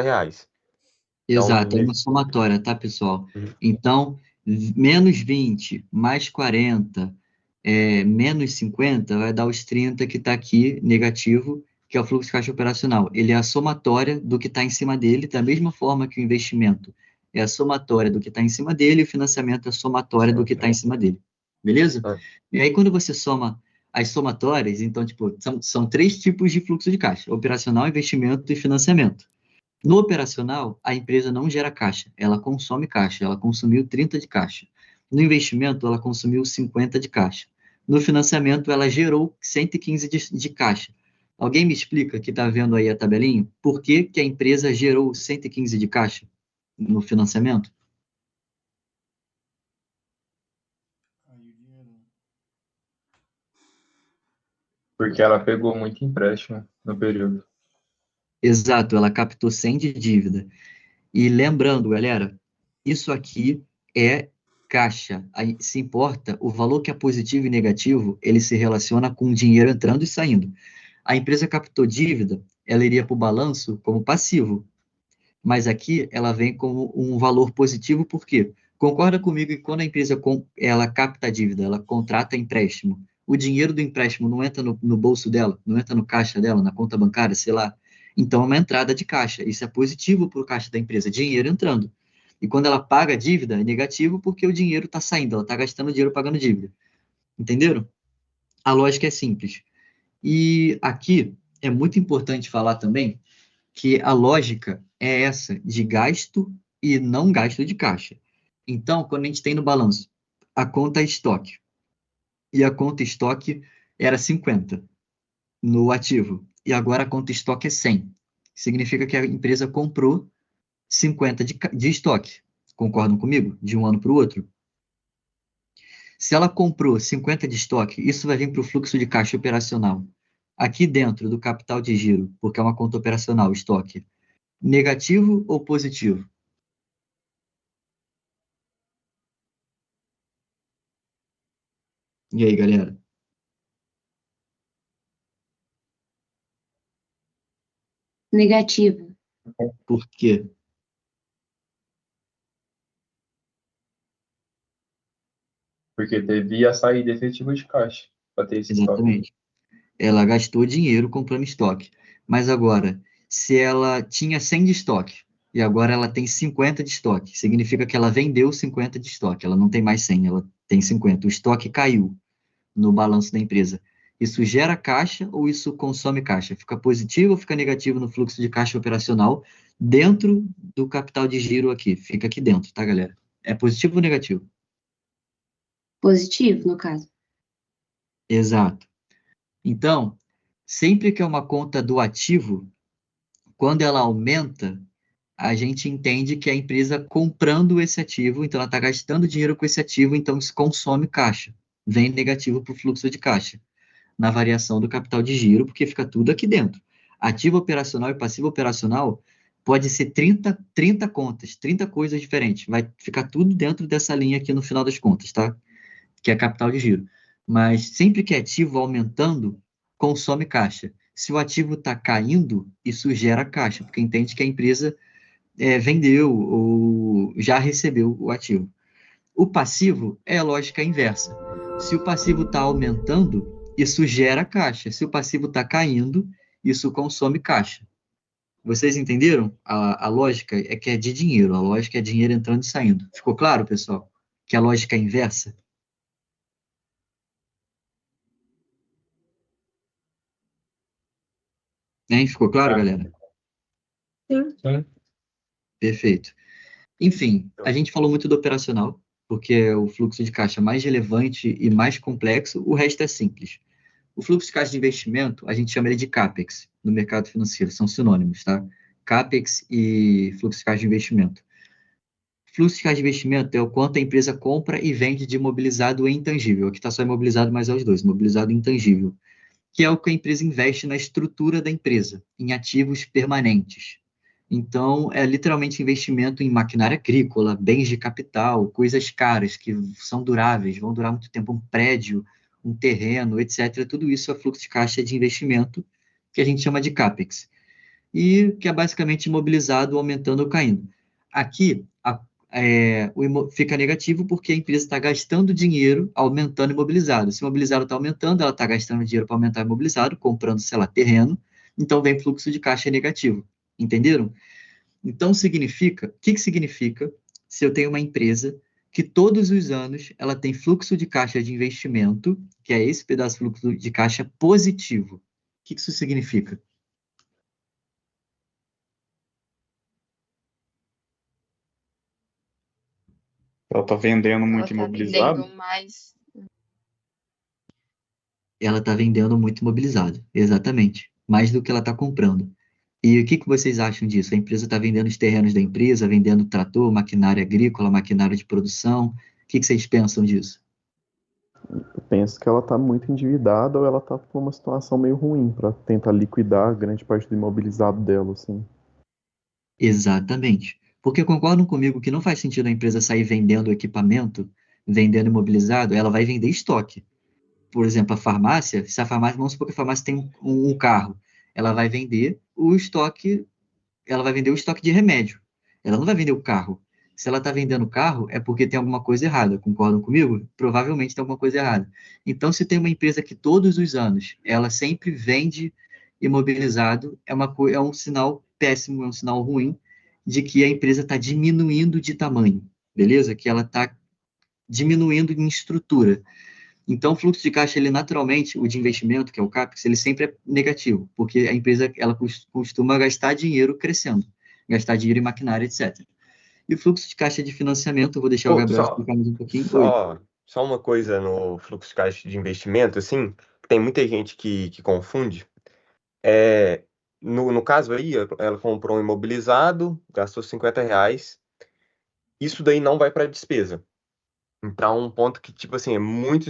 Então, Exato, é uma somatória, tá, pessoal? Uhum. Então, menos 20 mais 40 menos 50 vai dar os 30 que está aqui, negativo, que é o fluxo de caixa operacional. Ele é a somatória do que está em cima dele, da mesma forma que o investimento é a somatória do que está em cima dele, e o financiamento é a somatória do que está em cima dele. Beleza? Ah. E aí, quando você soma as somatórias, então, tipo, são 3 tipos de fluxo de caixa: operacional, investimento e financiamento. No operacional, a empresa não gera caixa, ela consome caixa, ela consumiu 30 de caixa. No investimento, ela consumiu 50 de caixa. No financiamento, ela gerou 115 de caixa. Alguém me explica, que está vendo aí a tabelinha, por que que a empresa gerou 115 de caixa no financiamento? Porque ela pegou muito empréstimo no período. Exato, ela captou 100 de dívida. E lembrando, galera, isso aqui é caixa. Aí, se importa, o valor que é positivo e negativo, ele se relaciona com o dinheiro entrando e saindo. A empresa captou dívida, ela iria para o balanço como passivo, mas aqui ela vem como um valor positivo, por quê? Concorda comigo que quando a empresa ela capta a dívida, ela contrata empréstimo, o dinheiro do empréstimo não entra no bolso dela, não entra no caixa dela, na conta bancária, sei lá. Então é uma entrada de caixa. Isso é positivo para o caixa da empresa, dinheiro entrando. E quando ela paga a dívida, é negativo porque o dinheiro está saindo, ela está gastando dinheiro pagando dívida. Entenderam? A lógica é simples. E aqui é muito importante falar também que a lógica é essa, de gasto e não gasto de caixa. Então, quando a gente tem no balanço a conta estoque, e a conta estoque era 50 no ativo, e agora a conta estoque é 100. Significa que a empresa comprou 50 de estoque. Concordam comigo? De um ano para o outro. Se ela comprou 50 de estoque, isso vai vir para o fluxo de caixa operacional. Aqui dentro do capital de giro, porque é uma conta operacional, estoque. Negativo ou positivo? E aí, galera? Negativo. Por quê? Porque teve a saída efetiva de caixa para ter esse estoque. Exatamente. Ela gastou dinheiro comprando estoque. Mas agora, se ela tinha 100 de estoque e agora ela tem 50 de estoque, significa que ela vendeu 50 de estoque. Ela não tem mais 100, ela tem 50. O estoque caiu no balanço da empresa. Isso gera caixa ou isso consome caixa? Fica positivo ou fica negativo no fluxo de caixa operacional dentro do capital de giro aqui? Fica aqui dentro, tá, galera? É positivo ou negativo? Positivo, no caso. Exato. Então, sempre que é uma conta do ativo, quando ela aumenta, a gente entende que é a empresa comprando esse ativo, então ela está gastando dinheiro com esse ativo, então isso consome caixa. Vem negativo para o fluxo de caixa, na variação do capital de giro, porque fica tudo aqui dentro. Ativo operacional e passivo operacional pode ser 30 contas, 30 coisas diferentes. Vai ficar tudo dentro dessa linha aqui no final das contas, tá? Que é capital de giro. Mas sempre que é ativo aumentando, consome caixa. Se o ativo está caindo, isso gera caixa, porque entende que a empresa vendeu ou já recebeu o ativo. O passivo é a lógica inversa. Se o passivo está aumentando, isso gera caixa. Se o passivo está caindo, isso consome caixa. Vocês entenderam? A lógica é que é de dinheiro, a lógica é dinheiro entrando e saindo. Ficou claro, pessoal? Que a lógica é inversa? Hein? Ficou claro, galera? Sim. Sim. Perfeito. Enfim, a gente falou muito do operacional, porque é o fluxo de caixa mais relevante e mais complexo, o resto é simples. O fluxo de caixa de investimento, a gente chama ele de CAPEX no mercado financeiro, são sinônimos, tá? CAPEX e fluxo de caixa de investimento. Fluxo de caixa de investimento é o quanto a empresa compra e vende de imobilizado e intangível. Aqui está só imobilizado, mas é os dois, imobilizado e intangível, que é o que a empresa investe na estrutura da empresa, em ativos permanentes. Então, é literalmente investimento em maquinária agrícola, bens de capital, coisas caras que são duráveis, vão durar muito tempo, um prédio, um terreno, etc. Tudo isso é fluxo de caixa de investimento, que a gente chama de CAPEX, e que é basicamente imobilizado, aumentando ou caindo. Aqui, fica negativo porque a empresa está gastando dinheiro aumentando o imobilizado. Se o imobilizado está aumentando, ela está gastando dinheiro para aumentar o imobilizado, comprando, sei lá, terreno, então vem fluxo de caixa negativo. Entenderam? Então, o que significa se eu tenho uma empresa que todos os anos ela tem fluxo de caixa de investimento, que é esse pedaço de fluxo de caixa positivo? O que isso significa? Ela tá vendendo Ela muito tá imobilizado? vendendo mais. Ela está vendendo muito imobilizado, exatamente, mais do que ela está comprando. E o que vocês acham disso? A empresa está vendendo os terrenos da empresa, vendendo trator, maquinária agrícola, maquinária de produção. O que vocês pensam disso? Eu penso que ela tá muito endividada ou ela tá por uma situação meio ruim para tentar liquidar grande parte do imobilizado dela, assim. Exatamente. Porque concordam comigo que não faz sentido a empresa sair vendendo equipamento, vendendo imobilizado, ela vai vender estoque. Por exemplo, a farmácia, se a farmácia, vamos supor que a farmácia tem um carro, ela vai vender o estoque, ela vai vender o estoque de remédio. Ela não vai vender o carro. Se ela está vendendo o carro, é porque tem alguma coisa errada. Concordam comigo? Provavelmente tem alguma coisa errada. Então, se tem uma empresa que todos os anos ela sempre vende imobilizado, é um sinal péssimo, é um sinal ruim de que a empresa está diminuindo de tamanho, beleza? Que ela está diminuindo em estrutura. Então, o fluxo de caixa, ele naturalmente, o de investimento, que é o CAPEX, ele sempre é negativo, porque a empresa ela costuma gastar dinheiro crescendo, gastar dinheiro em maquinária, etc. E o fluxo de caixa de financiamento, eu vou deixar o Pô, Gabriel só, explicar mais um pouquinho. Oi. só uma coisa no fluxo de caixa de investimento, assim, tem muita gente que confunde. É, no caso aí, ela comprou um imobilizado, gastou R$ 50. Isso daí não vai para despesa. Então, um ponto que, tipo assim, é muito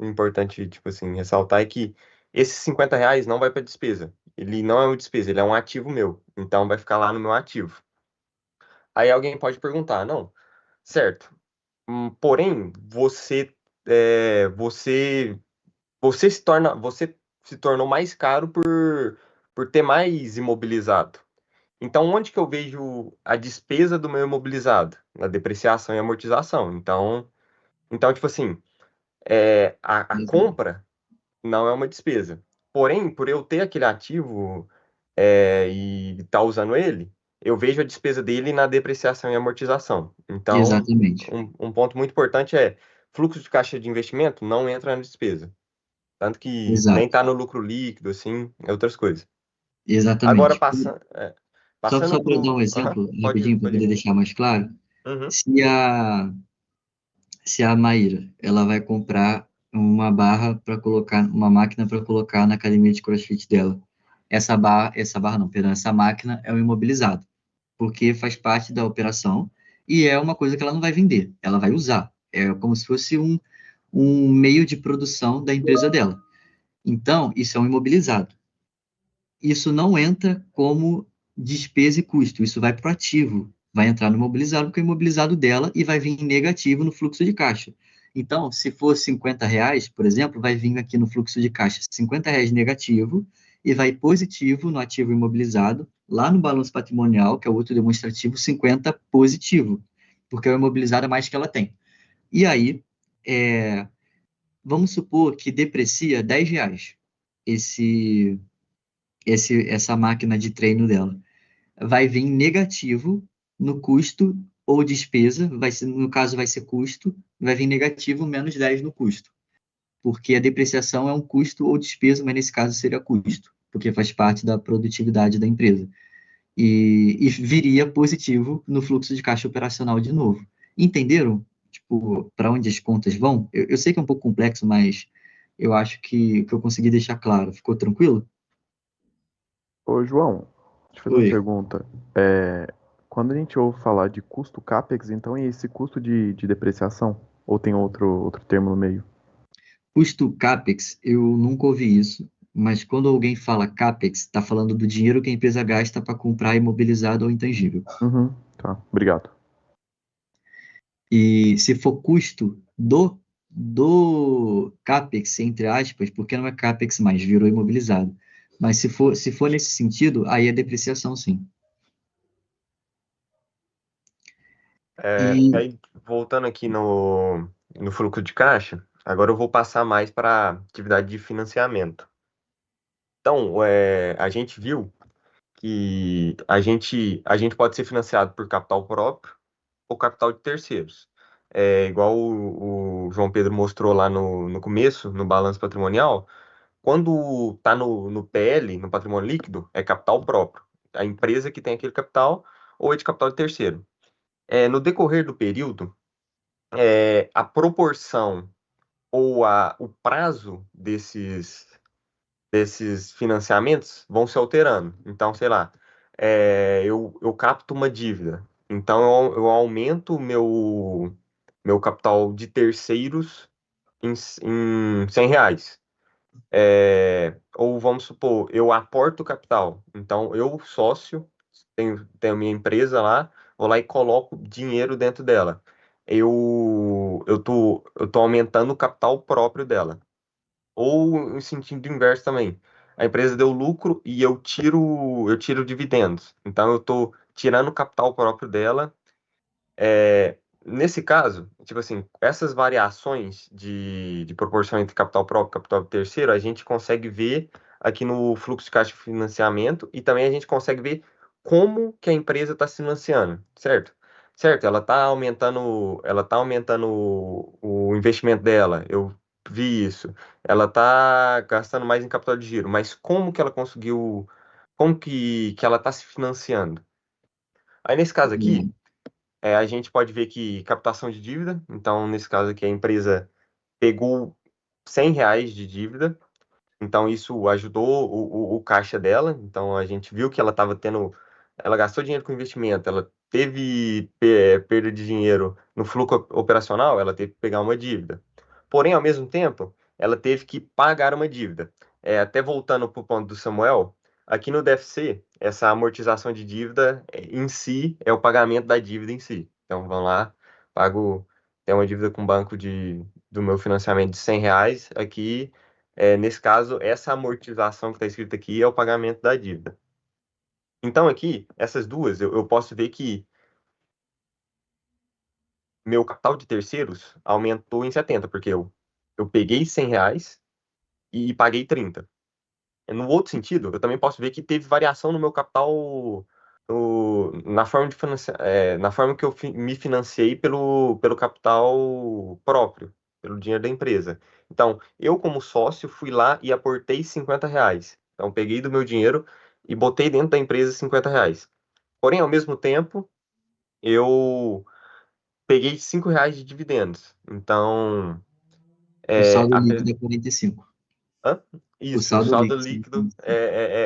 importante, tipo assim, ressaltar é que esses R$ 50 não vai para despesa. Ele não é uma despesa, ele é um ativo meu. Então, vai ficar lá no meu ativo. Aí alguém pode perguntar, não, certo. Porém, é, você, você se tornou mais caro por ter mais imobilizado. Então, onde que eu vejo a despesa do meu imobilizado? Na depreciação e amortização. Então tipo assim, a compra não é uma despesa. Porém, por eu ter aquele ativo e estar usando ele, eu vejo a despesa dele na depreciação e amortização. Então, Exatamente. um ponto muito importante é fluxo de caixa de investimento não entra na despesa. Tanto que nem Exato. está no lucro líquido, assim, é outras coisas. Agora, Exatamente. passando Só para para dar um o... exemplo, pode ir, rapidinho, para pode poder ir. deixar mais claro, Uhum. se a, se a Maíra, ela vai comprar uma barra para colocar, uma máquina para colocar na academia de CrossFit dela. Essa barra não, perdão, essa máquina é um imobilizado, porque faz parte da operação e é uma coisa que ela não vai vender, ela vai usar. É como se fosse um meio de produção da empresa dela. Então, isso é um imobilizado. Isso não entra como despesa e custo, isso vai para o ativo, vai entrar no imobilizado, porque é o imobilizado dela e vai vir negativo no fluxo de caixa. Então, se for R$ 50, por exemplo, vai vir aqui no fluxo de caixa R$ 50 negativo e vai positivo no ativo imobilizado, lá no balanço patrimonial, que é o outro demonstrativo, 50 positivo, porque é o imobilizado a mais que ela tem. E aí, vamos supor que deprecia R$ 10 esse essa máquina de treino dela. Vai vir negativo no custo ou despesa, no caso vai ser custo, vai vir negativo menos 10 no custo, porque a depreciação é um custo ou despesa, mas nesse caso seria custo, porque faz parte da produtividade da empresa. E viria positivo no fluxo de caixa operacional de novo. Entenderam? Tipo, para onde as contas vão? Eu sei que é um pouco complexo, mas eu acho que eu consegui deixar claro. Ficou tranquilo? Ô, João, deixa eu fazer uma Oi. pergunta. Quando a gente ouve falar de custo CAPEX, então é esse custo de depreciação? Ou tem outro termo no meio? Custo CAPEX, eu nunca ouvi isso, mas quando alguém fala CAPEX, está falando do dinheiro que a empresa gasta para comprar imobilizado ou intangível. Uhum, tá, obrigado. E se for custo do CAPEX, entre aspas, porque não é CAPEX mais, virou imobilizado. Mas se for nesse sentido, aí é depreciação, sim. E Aí, voltando aqui no fluxo de caixa, agora eu vou passar mais para atividade de financiamento. Então, a gente viu que a gente pode ser financiado por capital próprio ou capital de terceiros. Igual o João Pedro mostrou lá no começo, no balanço patrimonial, quando está no PL, no patrimônio líquido, é capital próprio. A empresa que tem aquele capital ou é de capital de terceiro. No decorrer do período, a proporção ou o prazo desses financiamentos vão se alterando. Então, sei lá, eu capto uma dívida. Então, eu aumento o meu capital de terceiros em R$ 100. Ou vamos supor, eu aporto capital. Então, eu, sócio, tenho minha empresa lá, vou lá e coloco dinheiro dentro dela. Eu tô aumentando o capital próprio dela. Ou em sentido inverso também. A empresa deu lucro e eu tiro dividendos. Então, eu estou tirando o capital próprio dela. Nesse caso, tipo assim, essas variações de proporção entre capital próprio e capital terceiro, a gente consegue ver aqui no fluxo de caixa de financiamento e também a gente consegue ver como que a empresa está se financiando, certo? Certo, ela tá aumentando o investimento dela, eu vi isso. Ela tá gastando mais em capital de giro, mas como que ela conseguiu, como que ela está se financiando? Aí nesse caso aqui, a gente pode ver que captação de dívida, então nesse caso aqui a empresa pegou R$ 100 de dívida, então isso ajudou o caixa dela, então a gente viu que ela gastou dinheiro com investimento, ela teve perda de dinheiro no fluxo operacional, ela teve que pegar uma dívida. Porém, ao mesmo tempo, ela teve que pagar uma dívida. Até voltando para o ponto do Samuel, aqui no DFC, essa amortização de dívida em si é o pagamento da dívida em si. Então, vamos lá, tem uma dívida com o banco do meu financiamento de R$ 100, aqui, nesse caso, essa amortização que está escrita aqui é o pagamento da dívida. Então, aqui, essas duas, eu posso ver que meu capital de terceiros aumentou em 70, porque eu peguei R$ 100 e paguei 30. No outro sentido, eu também posso ver que teve variação no meu capital na forma que eu me financiei pelo capital próprio, pelo dinheiro da empresa. Então, eu como sócio fui lá e aportei R$ 50. Então, peguei do meu dinheiro e botei dentro da empresa R$ 50. Porém, ao mesmo tempo, eu peguei R$ 5 de dividendos. Então, o saldo ape- líquido é 45. hã? O Isso, o saldo saldo líquido é líquido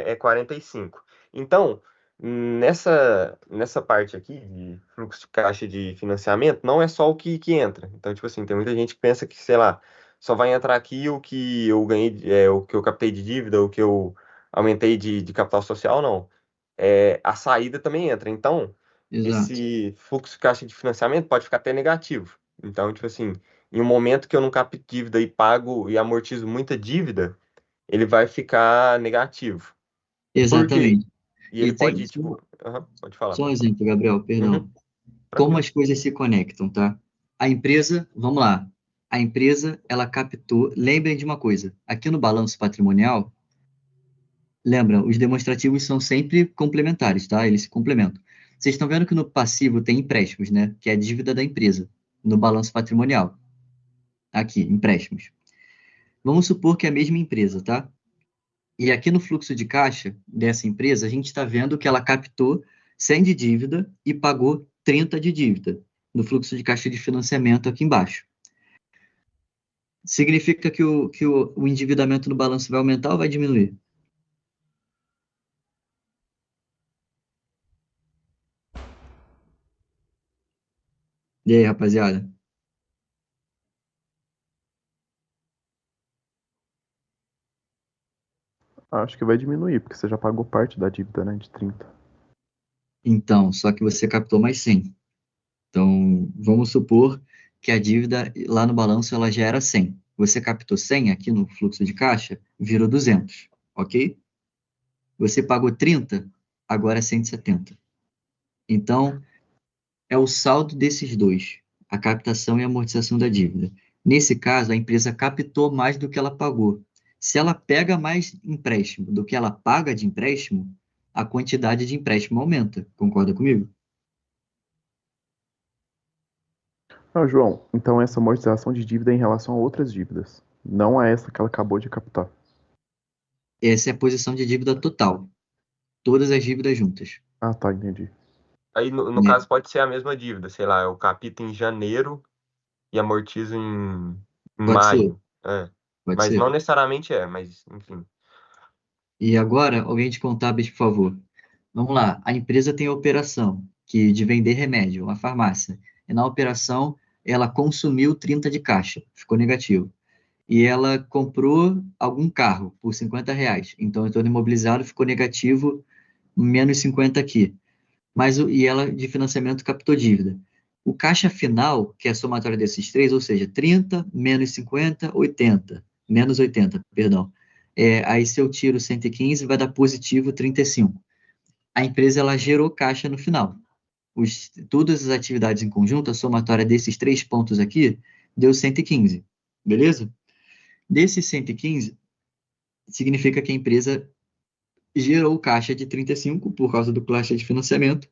45. é 45. Então, nessa parte aqui de fluxo de caixa de financiamento, não é só o que entra. Então, tipo assim, tem muita gente que pensa que, sei lá, só vai entrar aqui o que eu ganhei, o que eu captei de dívida, o que eu aumentei de capital social, não. A saída também entra. Então, Exato. esse fluxo de caixa de financiamento pode ficar até negativo. Então, tipo assim, em um momento que eu não capto dívida e pago e amortizo muita dívida, ele vai ficar negativo. Por quê? Exatamente. E E ele tem pode, tipo, pode falar, só um pode falar. exemplo, Gabriel, Uhum, perdão. Como tranquilo. as coisas se conectam, tá? A empresa, vamos lá. A empresa, ela captou. Lembrem de uma coisa: aqui no balanço patrimonial, lembra, os demonstrativos são sempre complementares, tá? Eles se complementam. Vocês estão vendo que no passivo tem empréstimos, né? Que é a dívida da empresa, no balanço patrimonial. Aqui, empréstimos. Vamos supor que é a mesma empresa, tá? E aqui no fluxo de caixa dessa empresa, a gente está vendo que ela captou 100 de dívida e pagou 30 de dívida no fluxo de caixa de financiamento aqui embaixo. Significa que o endividamento no balanço vai aumentar ou vai diminuir? E aí, rapaziada? Acho que vai diminuir, porque você já pagou parte da dívida, né, de 30. Então, só que você captou mais 100. Então, vamos supor que a dívida lá no balanço ela já era 100. Você captou 100 aqui no fluxo de caixa, virou 200, ok? Você pagou 30, agora é 170. Então, é o saldo desses dois, a captação e a amortização da dívida. Nesse caso, a empresa captou mais do que ela pagou. Se ela pega mais empréstimo do que ela paga de empréstimo, a quantidade de empréstimo aumenta. Concorda comigo? Não, João, então essa amortização de dívida é em relação a outras dívidas, não a essa que ela acabou de captar. Essa é a posição de dívida total. Todas as dívidas juntas. Ah, tá, entendi. Aí, no Né? caso, pode ser a mesma dívida, sei lá, eu capito em janeiro e amortizo em Pode ser, maio. É. pode Mas não ser. necessariamente mas enfim. E agora, alguém de contábeis, por favor. Vamos lá. A empresa tem a operação de vender remédio, uma farmácia. E na operação, ela consumiu 30 de caixa, ficou negativo. E ela comprou algum carro por R$ 50. Então, o retorno imobilizado ficou negativo, menos 50 aqui. E ela, de financiamento, captou dívida. O caixa final, que é a somatória desses três, ou seja, 30 menos 50, 80. Menos 80, perdão. Aí, se eu tiro 115, vai dar positivo 35. A empresa ela gerou caixa no final. Todas as atividades em conjunto, a somatória desses três pontos aqui, deu 115. Beleza? Desses 115, significa que a empresa gerou caixa de 35 por causa do caixa de financiamento,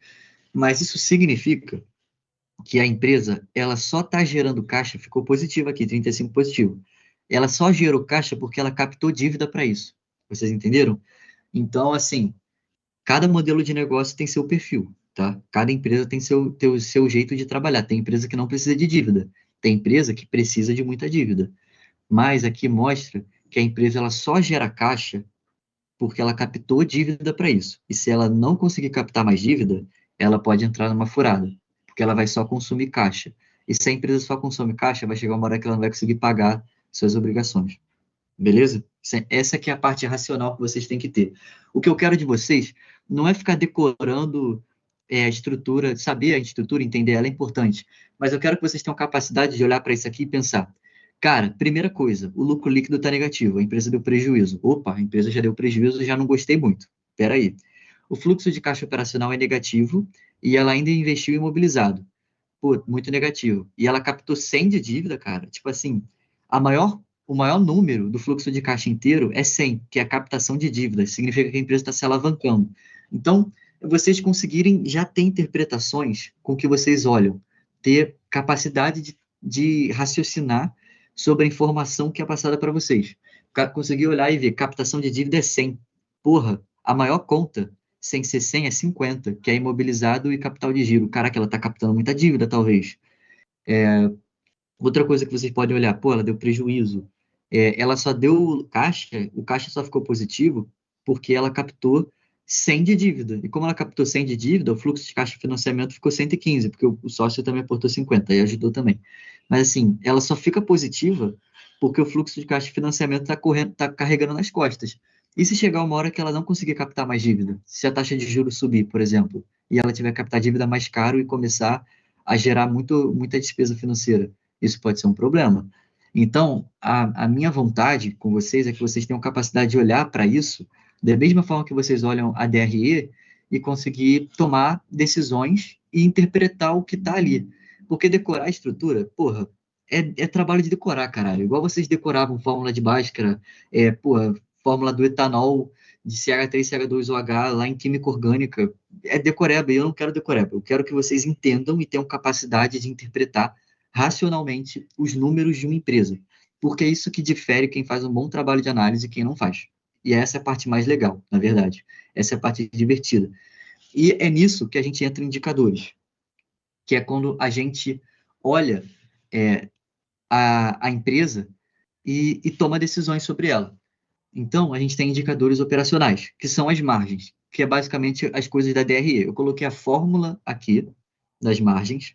mas isso significa que a empresa ela só está gerando caixa, ficou positivo aqui, 35 positivo. Ela só gerou caixa porque ela captou dívida para isso. Vocês entenderam? Então, assim, cada modelo de negócio tem seu perfil, tá? Cada empresa tem seu jeito de trabalhar. Tem empresa que não precisa de dívida, tem empresa que precisa de muita dívida. Mas aqui mostra que a empresa ela só gera caixa porque ela captou dívida para isso. E se ela não conseguir captar mais dívida, ela pode entrar numa furada, porque ela vai só consumir caixa. E se a empresa só consome caixa, vai chegar uma hora que ela não vai conseguir pagar suas obrigações. Beleza? Essa que é a parte racional que vocês têm que ter. O que eu quero de vocês não é ficar decorando a estrutura, saber a estrutura, entender ela é importante, mas eu quero que vocês tenham capacidade de olhar para isso aqui e pensar, cara, primeira coisa, o lucro líquido está negativo, a empresa deu prejuízo. Opa, a empresa já deu prejuízo, já não gostei muito. Espera aí. O fluxo de caixa operacional é negativo e ela ainda investiu em imobilizado. Pô, muito negativo. E ela captou 100 de dívida, cara. Tipo assim, o maior número do fluxo de caixa inteiro é 100, que é a captação de dívidas. Significa que a empresa está se alavancando. Então, vocês conseguirem já ter interpretações com o que vocês olham, ter capacidade de raciocinar sobre a informação que é passada para vocês. Conseguir olhar e ver, captação de dívida é 100. Porra, a maior conta sem ser 100 é 50, que é imobilizado e capital de giro. Caraca, ela está captando muita dívida, talvez. Outra coisa que vocês podem olhar, pô, ela deu prejuízo. Ela só deu caixa, o caixa só ficou positivo porque ela captou 100 de dívida. E como ela captou 100 de dívida, o fluxo de caixa de financiamento ficou 115, porque o sócio também aportou 50 e ajudou também. Mas assim, ela só fica positiva porque o fluxo de caixa de financiamento está carregando nas costas. E se chegar uma hora que ela não conseguir captar mais dívida? Se a taxa de juros subir, por exemplo, e ela tiver que captar dívida mais caro e começar a gerar muita despesa financeira, isso pode ser um problema. Então, a minha vontade com vocês é que vocês tenham capacidade de olhar para isso da mesma forma que vocês olham a DRE e conseguir tomar decisões e interpretar o que está ali. Porque decorar a estrutura, porra, é trabalho de decorar, caralho. Igual vocês decoravam fórmula de Bhaskara, porra, fórmula do etanol de CH3, CH2OH lá em química orgânica. É decoreba, e eu não quero decoreba. Eu quero que vocês entendam e tenham capacidade de interpretar racionalmente os números de uma empresa. Porque é isso que difere quem faz um bom trabalho de análise e quem não faz. E essa é a parte mais legal, na verdade. Essa é a parte divertida. E é nisso que a gente entra em indicadores, que é quando a gente olha a empresa e toma decisões sobre ela. Então, a gente tem indicadores operacionais, que são as margens, que é basicamente as coisas da DRE. Eu coloquei a fórmula aqui das margens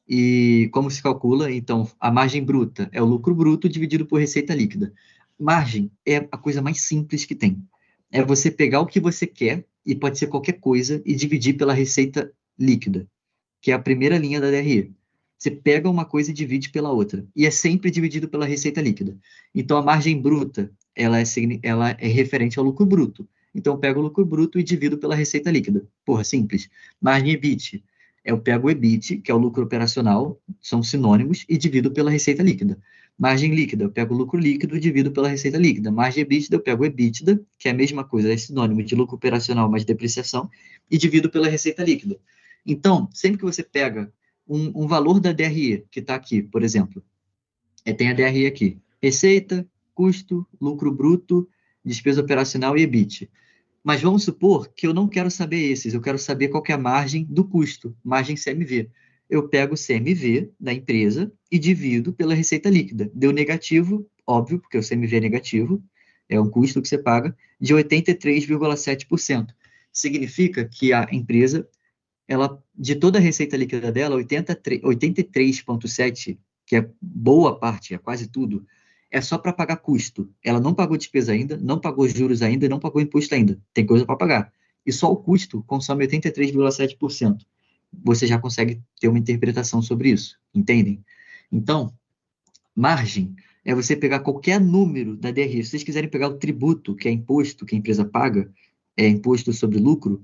e como se calcula. Então, a margem bruta é o lucro bruto dividido por receita líquida. Margem é a coisa mais simples que tem. É você pegar o que você quer, e pode ser qualquer coisa, e dividir pela receita líquida, que é a primeira linha da DRE. Você pega uma coisa e divide pela outra. E é sempre dividido pela receita líquida. Então, a margem bruta, ela é referente ao lucro bruto. Então, eu pego o lucro bruto e divido pela receita líquida. Porra, simples. Margem EBIT Eu pego o EBIT, que é o lucro operacional, são sinônimos, e divido pela receita líquida. Margem líquida, eu pego o lucro líquido e divido pela receita líquida. Margem EBITDA, eu pego o EBITDA, que é a mesma coisa, é sinônimo de lucro operacional mais depreciação, e divido pela receita líquida. Então, sempre que você pega um valor da DRE, que está aqui, por exemplo, tem a DRE aqui, receita, custo, lucro bruto, despesa operacional e EBIT. Mas vamos supor que eu não quero saber esses, eu quero saber qual que é a margem do custo, margem CMV. Eu pego o CMV da empresa e divido pela receita líquida. Deu negativo, óbvio, porque o CMV é negativo, é um custo que você paga, de 83,7%. Significa que a empresa, ela, de toda a receita líquida dela, 83,7%, que é boa parte, é quase tudo, é só para pagar custo. Ela não pagou despesa ainda, não pagou juros ainda e não pagou imposto ainda. Tem coisa para pagar. E só o custo consome 83,7%. Você já consegue ter uma interpretação sobre isso, entendem? Então, margem é você pegar qualquer número da DRE. Se vocês quiserem pegar o tributo, que é imposto que a empresa paga, é imposto sobre lucro,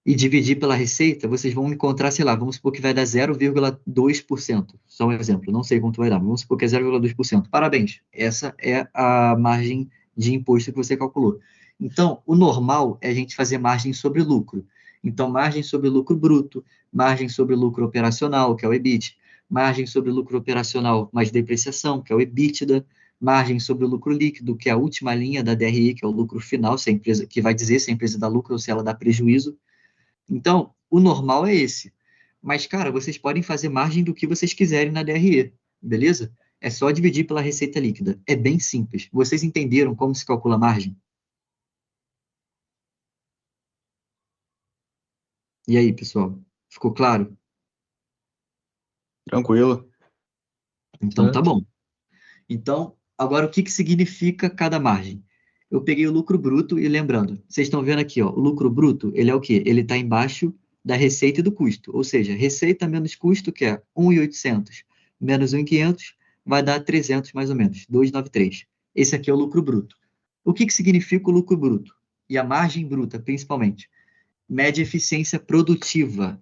e dividir pela receita, vocês vão encontrar, sei lá, vamos supor que vai dar 0,2%. Só um exemplo, não sei quanto vai dar, mas vamos supor que é 0,2%. Parabéns, essa é a margem de imposto que você calculou. Então, o normal é a gente fazer margem sobre lucro. Então, margem sobre lucro bruto, margem sobre lucro operacional, que é o EBIT, margem sobre lucro operacional mais depreciação, que é o EBITDA, margem sobre o lucro líquido, que é a última linha da DRE, que é o lucro final, se a empresa, que vai dizer se a empresa dá lucro ou se ela dá prejuízo. Então, o normal é esse. Mas, cara, vocês podem fazer margem do que vocês quiserem na DRE, beleza? É só dividir pela receita líquida. É bem simples. Vocês entenderam como se calcula a margem? E aí, pessoal? Ficou claro? Tranquilo. Então, tá bom. Então, agora o que significa cada margem? Eu peguei o lucro bruto e lembrando, vocês estão vendo aqui, ó, o lucro bruto, ele é o quê? Ele está embaixo da receita e do custo, ou seja, receita menos custo, que é 1.800 menos 1.500, vai dar 300 mais ou menos, 293. Esse aqui é o lucro bruto. O que significa o lucro bruto? E a margem bruta, principalmente? Mede eficiência produtiva,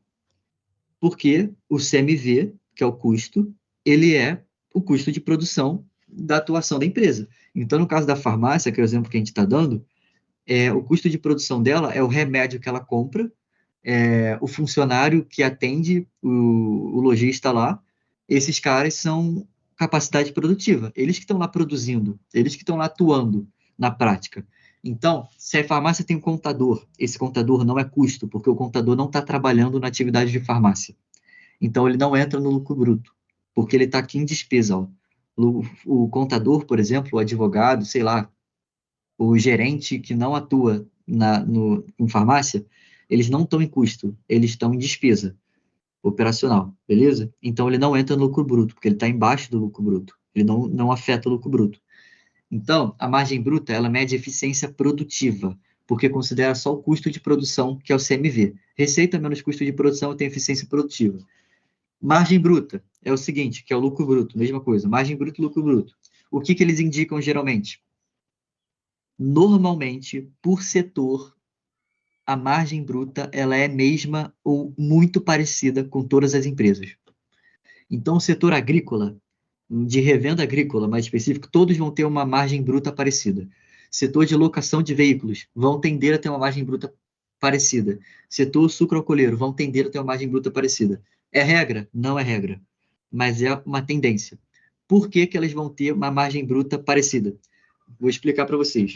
porque o CMV, que é o custo, ele é o custo de produção da atuação da empresa. Então, no caso da farmácia, que é o exemplo que a gente está dando, o custo de produção dela é o remédio que ela compra, o funcionário que atende o lojista lá, esses caras são capacidade produtiva, eles que estão lá produzindo, eles que estão lá atuando na prática. Então, se a farmácia tem um contador, esse contador não é custo, porque o contador não está trabalhando na atividade de farmácia. Então, ele não entra no lucro bruto, porque ele está aqui em despesa. Ó. O contador, por exemplo, o advogado, sei lá, o gerente que não atua em farmácia, eles não estão em custo, eles estão em despesa operacional, beleza? Então, ele não entra no lucro bruto, porque ele está embaixo do lucro bruto. Ele não afeta o lucro bruto. Então, a margem bruta, ela mede eficiência produtiva, porque considera só o custo de produção, que é o CMV. Receita menos custo de produção tem eficiência produtiva. Margem bruta é o seguinte, que é o lucro bruto, mesma coisa. Margem bruta e lucro bruto. O que eles indicam geralmente? Normalmente, por setor, a margem bruta ela é mesma ou muito parecida com todas as empresas. Então, o setor agrícola, de revenda agrícola mais específico, todos vão ter uma margem bruta parecida. Setor de locação de veículos vão tender a ter uma margem bruta parecida. Setor sucroalcooleiro vão tender a ter uma margem bruta parecida. É regra? Não é regra, mas é uma tendência. Por que elas vão ter uma margem bruta parecida? Vou explicar para vocês.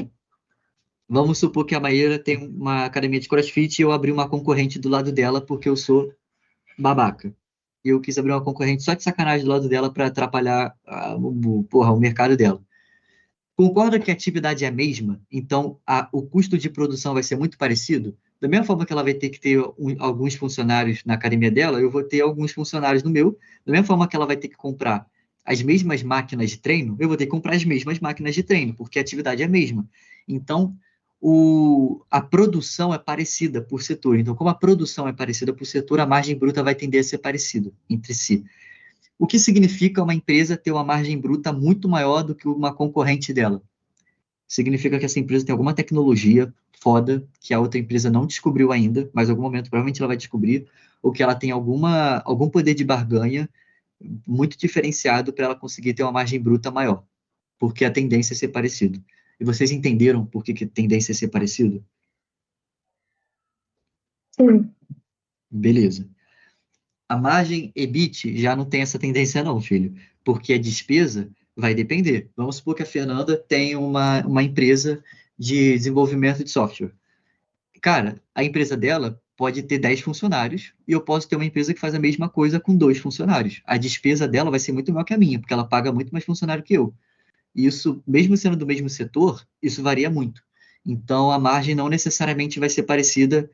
Vamos supor que a Maíra tem uma academia de CrossFit e eu abri uma concorrente do lado dela porque eu sou babaca. Eu quis abrir uma concorrente só de sacanagem do lado dela para atrapalhar o mercado dela. Concorda que a atividade é a mesma? Então, o custo de produção vai ser muito parecido? Da mesma forma que ela vai ter que ter alguns funcionários na academia dela, eu vou ter alguns funcionários no meu. Da mesma forma que ela vai ter que comprar as mesmas máquinas de treino, eu vou ter que comprar as mesmas máquinas de treino, porque a atividade é a mesma. Então, a produção é parecida por setor. Então, como a produção é parecida por setor, a margem bruta vai tender a ser parecida entre si. O que significa uma empresa ter uma margem bruta muito maior do que uma concorrente dela? significa que essa empresa tem alguma tecnologia foda que a outra empresa não descobriu ainda, mas em algum momento provavelmente ela vai descobrir, ou que ela tem algum poder de barganha muito diferenciado para ela conseguir ter uma margem bruta maior, porque a tendência é ser parecido. E vocês entenderam por que a tendência é ser parecido? Sim. Beleza. A margem EBIT já não tem essa tendência não, filho, porque a despesa vai depender. Vamos supor que a Fernanda tem uma empresa de desenvolvimento de software. Cara, a empresa dela pode ter 10 funcionários e eu posso ter uma empresa que faz a mesma coisa com 2 funcionários. A despesa dela vai ser muito maior que a minha, porque ela paga muito mais funcionário que eu. E isso, mesmo sendo do mesmo setor, isso varia muito. Então, a margem não necessariamente vai ser parecida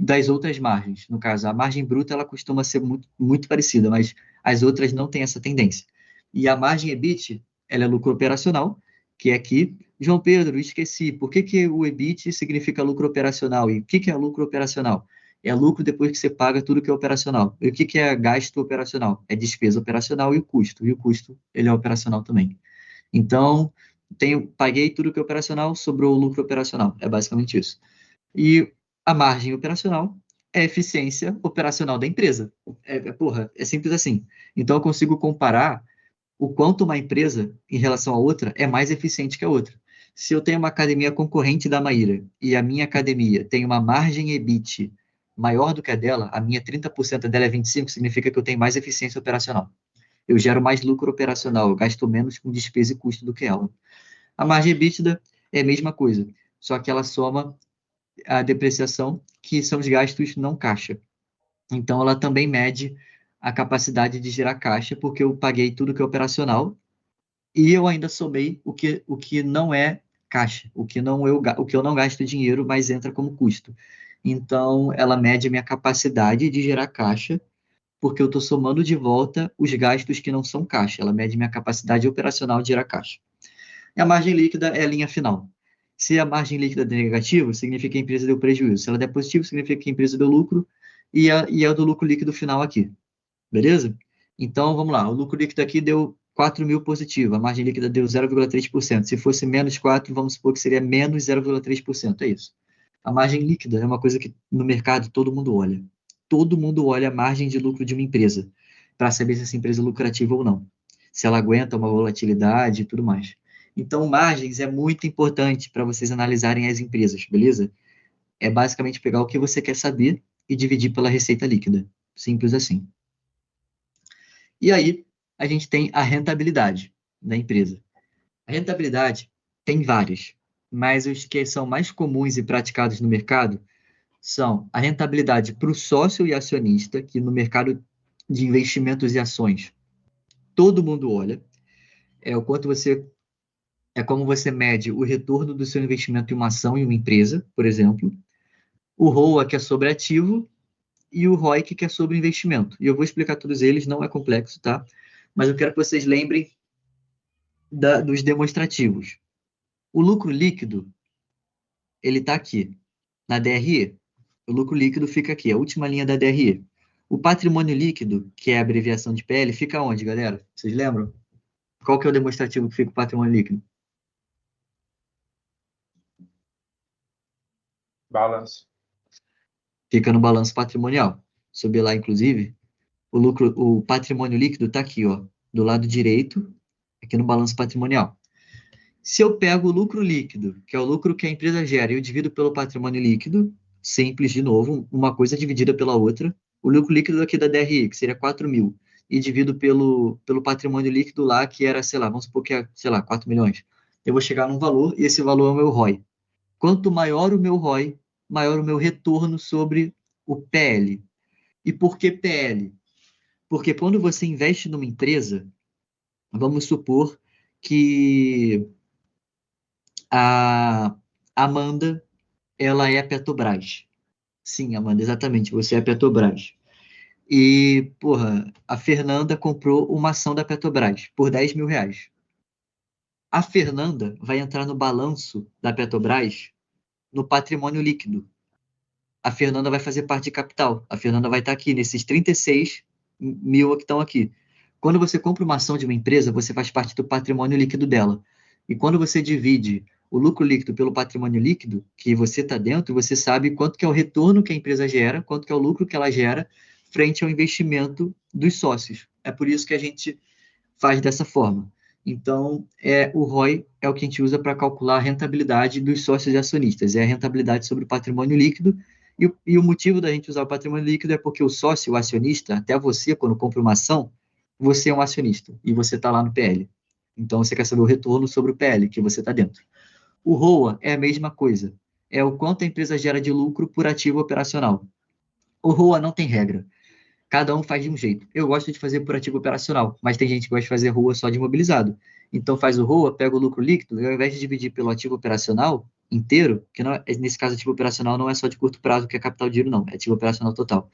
das outras margens. No caso, a margem bruta ela costuma ser muito, muito parecida, mas as outras não têm essa tendência. E a margem EBIT, ela é lucro operacional, que é aqui. João Pedro, esqueci. Por que o EBIT significa lucro operacional? E o que é lucro operacional? É lucro depois que você paga tudo que é operacional. E o que é gasto operacional? É despesa operacional e o custo. E o custo, ele é operacional também. Então, paguei tudo que é operacional, sobrou o lucro operacional. É basicamente isso. E a margem operacional é a eficiência operacional da empresa. Porra, é simples assim. Então, eu consigo comparar o quanto uma empresa, em relação a outra, é mais eficiente que a outra. Se eu tenho uma academia concorrente da Maíra e a minha academia tem uma margem EBIT maior do que a dela, a minha 30% dela é 25%, significa que eu tenho mais eficiência operacional. Eu gero mais lucro operacional, eu gasto menos com despesa e custo do que ela. A margem EBITDA é a mesma coisa, só que ela soma a depreciação, que são os gastos não caixa. Então, ela também mede a capacidade de gerar caixa, porque eu paguei tudo que é operacional e eu ainda somei o que não é caixa, o que eu não gasto dinheiro, mas entra como custo. Então, ela mede a minha capacidade de gerar caixa, porque eu estou somando de volta os gastos que não são caixa. Ela mede minha capacidade operacional de gerar caixa. E a margem líquida é a linha final. Se a margem líquida é negativa, significa que a empresa deu prejuízo. Se ela der positivo, significa que a empresa deu lucro e é o do lucro líquido final aqui. Beleza? Então, vamos lá. O lucro líquido aqui deu 4 mil positivo. A margem líquida deu 0,3%. Se fosse menos 4, vamos supor que seria menos 0,3%. É isso. A margem líquida é uma coisa que no mercado todo mundo olha. Todo mundo olha a margem de lucro de uma empresa para saber se essa empresa é lucrativa ou não. Se ela aguenta uma volatilidade e tudo mais. Então, margens é muito importante para vocês analisarem as empresas, beleza? É basicamente pegar o que você quer saber e dividir pela receita líquida. Simples assim. E aí, a gente tem a rentabilidade da empresa. A rentabilidade tem várias, mas os que são mais comuns e praticados no mercado são a rentabilidade para o sócio e acionista, que no mercado de investimentos e ações todo mundo olha, é como você mede o retorno do seu investimento em uma ação em uma empresa, por exemplo, o ROA, que é sobre ativo, e o ROIC, que é sobre investimento. E eu vou explicar todos eles, não é complexo, tá? Mas eu quero que vocês lembrem dos demonstrativos. O lucro líquido, ele está aqui, na DRE. O lucro líquido fica aqui, a última linha da DRE. O patrimônio líquido, que é a abreviação de PL, fica onde, galera? Vocês lembram? Qual que é o demonstrativo que fica o patrimônio líquido? Balanço. Fica no balanço patrimonial. Subir lá, inclusive, o patrimônio líquido está aqui, ó, do lado direito, aqui no balanço patrimonial. Se eu pego o lucro líquido, que é o lucro que a empresa gera, e eu divido pelo patrimônio líquido, simples de novo, uma coisa dividida pela outra, o lucro líquido aqui da DRI, que seria 4 mil, e divido pelo patrimônio líquido lá, que era, sei lá, vamos supor que é, sei lá, 4 milhões. Eu vou chegar num valor, e esse valor é o meu ROI. Quanto maior o meu ROI, maior o meu retorno sobre o PL. E por que PL? Porque quando você investe numa empresa, vamos supor que a Amanda, ela é a Petrobras. Sim, Amanda, exatamente, você é a Petrobras. E, porra, a Fernanda comprou uma ação da Petrobras por 10 mil reais. A Fernanda vai entrar no balanço da Petrobras no patrimônio líquido. A Fernanda vai fazer parte de capital. A Fernanda vai estar aqui, nesses 36 mil que estão aqui. Quando você compra uma ação de uma empresa, você faz parte do patrimônio líquido dela. E quando você divide o lucro líquido pelo patrimônio líquido, que você está dentro, você sabe quanto que é o retorno que a empresa gera, quanto que é o lucro que ela gera frente ao investimento dos sócios. É por isso que a gente faz dessa forma. Então, o ROI é o que a gente usa para calcular a rentabilidade dos sócios e acionistas, é a rentabilidade sobre o patrimônio líquido, e o motivo da gente usar o patrimônio líquido é porque o sócio, o acionista, até você, quando compra uma ação, você é um acionista, e você está lá no PL. Então, você quer saber o retorno sobre o PL, que você está dentro. O ROA é a mesma coisa, é o quanto a empresa gera de lucro por ativo operacional. O ROA não tem regra. Cada um faz de um jeito. Eu gosto de fazer por ativo operacional, mas tem gente que gosta de fazer ROA só de imobilizado. Então faz o ROA, pega o lucro líquido, e ao invés de dividir pelo ativo operacional inteiro, que não, nesse caso ativo operacional não é só de curto prazo, que é capital de giro, não, é ativo operacional total.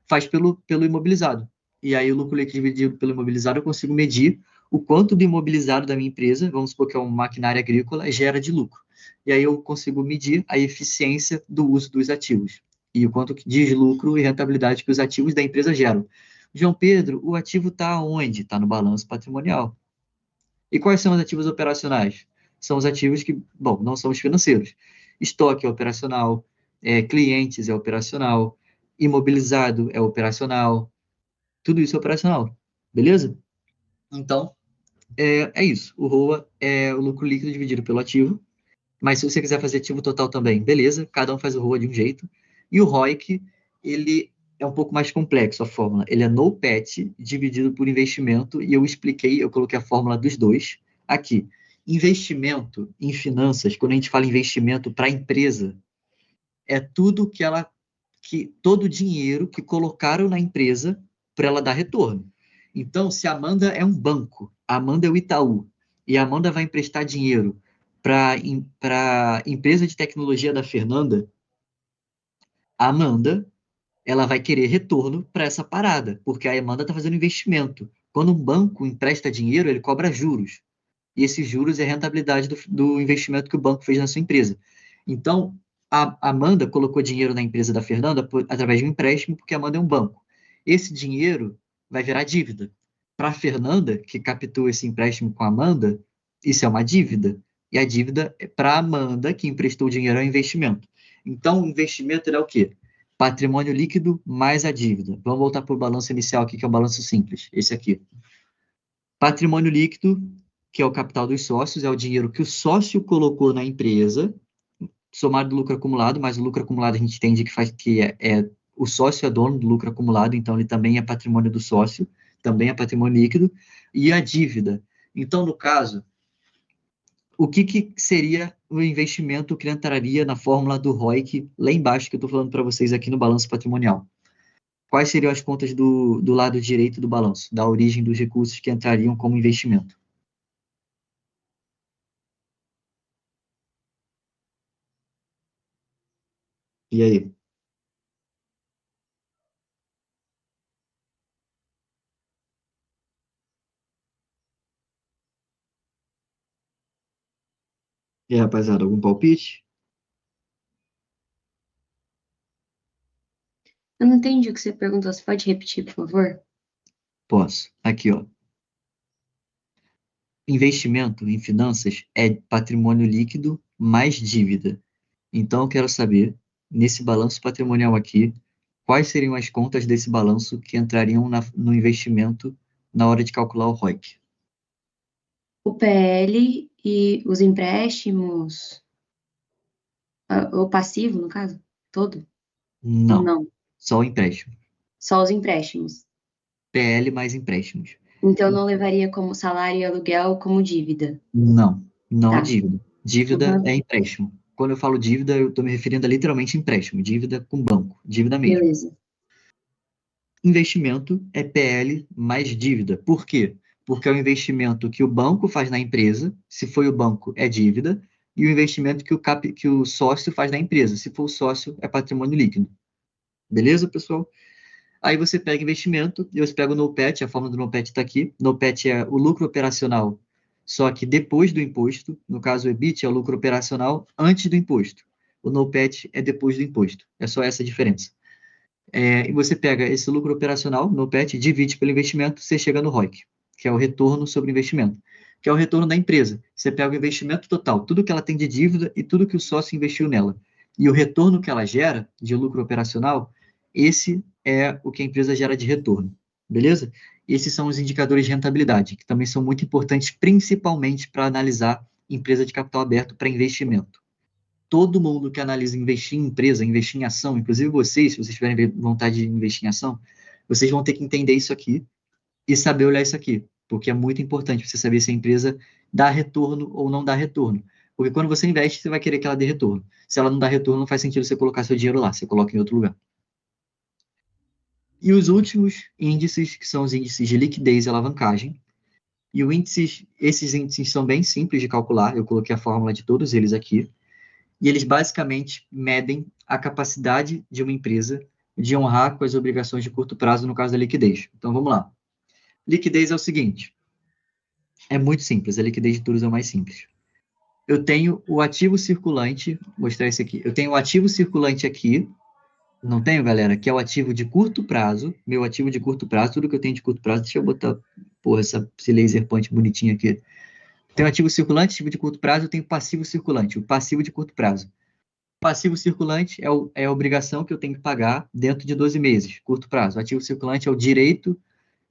Faz pelo imobilizado. E aí o lucro líquido dividido pelo imobilizado eu consigo medir o quanto do imobilizado da minha empresa, vamos supor que é uma maquinária agrícola, gera de lucro. E aí eu consigo medir a eficiência do uso dos ativos e o quanto de lucro e rentabilidade que os ativos da empresa geram. João Pedro, o ativo está onde? Está no balanço patrimonial. E quais são os ativos operacionais? São os ativos que, bom, não são os financeiros. Estoque é operacional, clientes é operacional, imobilizado é operacional, tudo isso é operacional, beleza? Então, é isso. O ROA é o lucro líquido dividido pelo ativo, mas se você quiser fazer ativo total também, beleza, cada um faz o ROA de um jeito. E o ROIC, ele é um pouco mais complexo a fórmula. Ele é NOPAT dividido por investimento, e eu coloquei a fórmula dos dois aqui. Investimento em finanças, quando a gente fala investimento para a empresa, é tudo todo o dinheiro que colocaram na empresa para ela dar retorno. Então, se a Amanda é um banco, a Amanda é o Itaú, e a Amanda vai emprestar dinheiro para a empresa de tecnologia da Fernanda, a Amanda ela vai querer retorno para essa parada, porque a Amanda está fazendo investimento. Quando um banco empresta dinheiro, ele cobra juros. E esses juros é a rentabilidade do investimento que o banco fez na sua empresa. Então, a Amanda colocou dinheiro na empresa da Fernanda através de um empréstimo, porque a Amanda é um banco. Esse dinheiro vai virar dívida. Para a Fernanda, que captou esse empréstimo com a Amanda, isso é uma dívida. E a dívida é para a Amanda, que emprestou o dinheiro ao investimento. Então, o investimento é o quê? Patrimônio líquido mais a dívida. Vamos voltar para o balanço inicial aqui, que é o balanço simples. Esse aqui. Patrimônio líquido, que é o capital dos sócios, é o dinheiro que o sócio colocou na empresa, somado do lucro acumulado, mas o lucro acumulado a gente entende que o sócio é dono do lucro acumulado, então ele também é patrimônio do sócio, também é patrimônio líquido, e a dívida. Então, no caso, o que seria o investimento que entraria na fórmula do ROIC, lá embaixo, que eu estou falando para vocês aqui no balanço patrimonial? Quais seriam as contas do lado direito do balanço, da origem dos recursos que entrariam como investimento? E aí? E aí, rapaziada, algum palpite? Eu não entendi o que você perguntou. Você pode repetir, por favor? Posso. Aqui, ó. Investimento em finanças é patrimônio líquido mais dívida. Então, eu quero saber, nesse balanço patrimonial aqui, quais seriam as contas desse balanço que entrariam no investimento na hora de calcular o ROIC? O PL e os empréstimos, o passivo, no caso, todo? Não, Não, só o empréstimo. só os empréstimos. PL mais empréstimos. Então, não levaria como salário e aluguel como dívida. Não, não é Tá. dívida. Dívida Uhum. é empréstimo. Quando eu falo dívida, eu estou me referindo a literalmente empréstimo, dívida com banco, dívida mesmo. Beleza. Investimento é PL mais dívida. Por quê? Porque é o investimento que o banco faz na empresa, se foi o banco, é dívida, e o investimento que o sócio faz na empresa, se for o sócio, é patrimônio líquido. Beleza, pessoal? Aí você pega investimento, e você pega o NOPAT, a fórmula do NOPAT está aqui. NOPAT é o lucro operacional, só que depois do imposto. No caso, o EBIT é o lucro operacional antes do imposto. O NOPAT é depois do imposto. É só essa a diferença. E você pega esse lucro operacional, NOPAT, divide pelo investimento, você chega no ROIC, que é o retorno sobre investimento. que é o retorno da empresa. Você pega o investimento total, tudo que ela tem de dívida e tudo que o sócio investiu nela. E o retorno que ela gera de lucro operacional, esse é o que a empresa gera de retorno. Beleza? Esses são os indicadores de rentabilidade, que também são muito importantes, principalmente para analisar empresa de capital aberto para investimento. Todo mundo que analisa investir em empresa, investir em ação, inclusive vocês, se vocês tiverem vontade de investir em ação, vocês vão ter que entender isso aqui e saber olhar isso aqui, porque é muito importante você saber se a empresa dá retorno ou não dá retorno. Porque quando você investe, você vai querer que ela dê retorno. Se ela não dá retorno, não faz sentido você colocar seu dinheiro lá, você coloca em outro lugar. E os últimos índices, que são os índices de liquidez e alavancagem. E esses índices são bem simples de calcular, eu coloquei a fórmula de todos eles aqui. E eles basicamente medem a capacidade de uma empresa de honrar com as obrigações de curto prazo, no caso da liquidez. Então, vamos lá. Liquidez é o seguinte, é muito simples, a liquidez de todos é o mais simples. Eu tenho o ativo circulante, vou mostrar esse aqui, eu tenho o ativo circulante aqui, não tenho, galera, que é o ativo de curto prazo, meu ativo de curto prazo, tudo que eu tenho de curto prazo, deixa eu botar, esse laser point bonitinho aqui. Tenho ativo circulante, ativo de curto prazo, eu tenho passivo circulante, o passivo de curto prazo. Passivo circulante é a obrigação que eu tenho que pagar dentro de 12 meses, curto prazo. Ativo circulante é o direito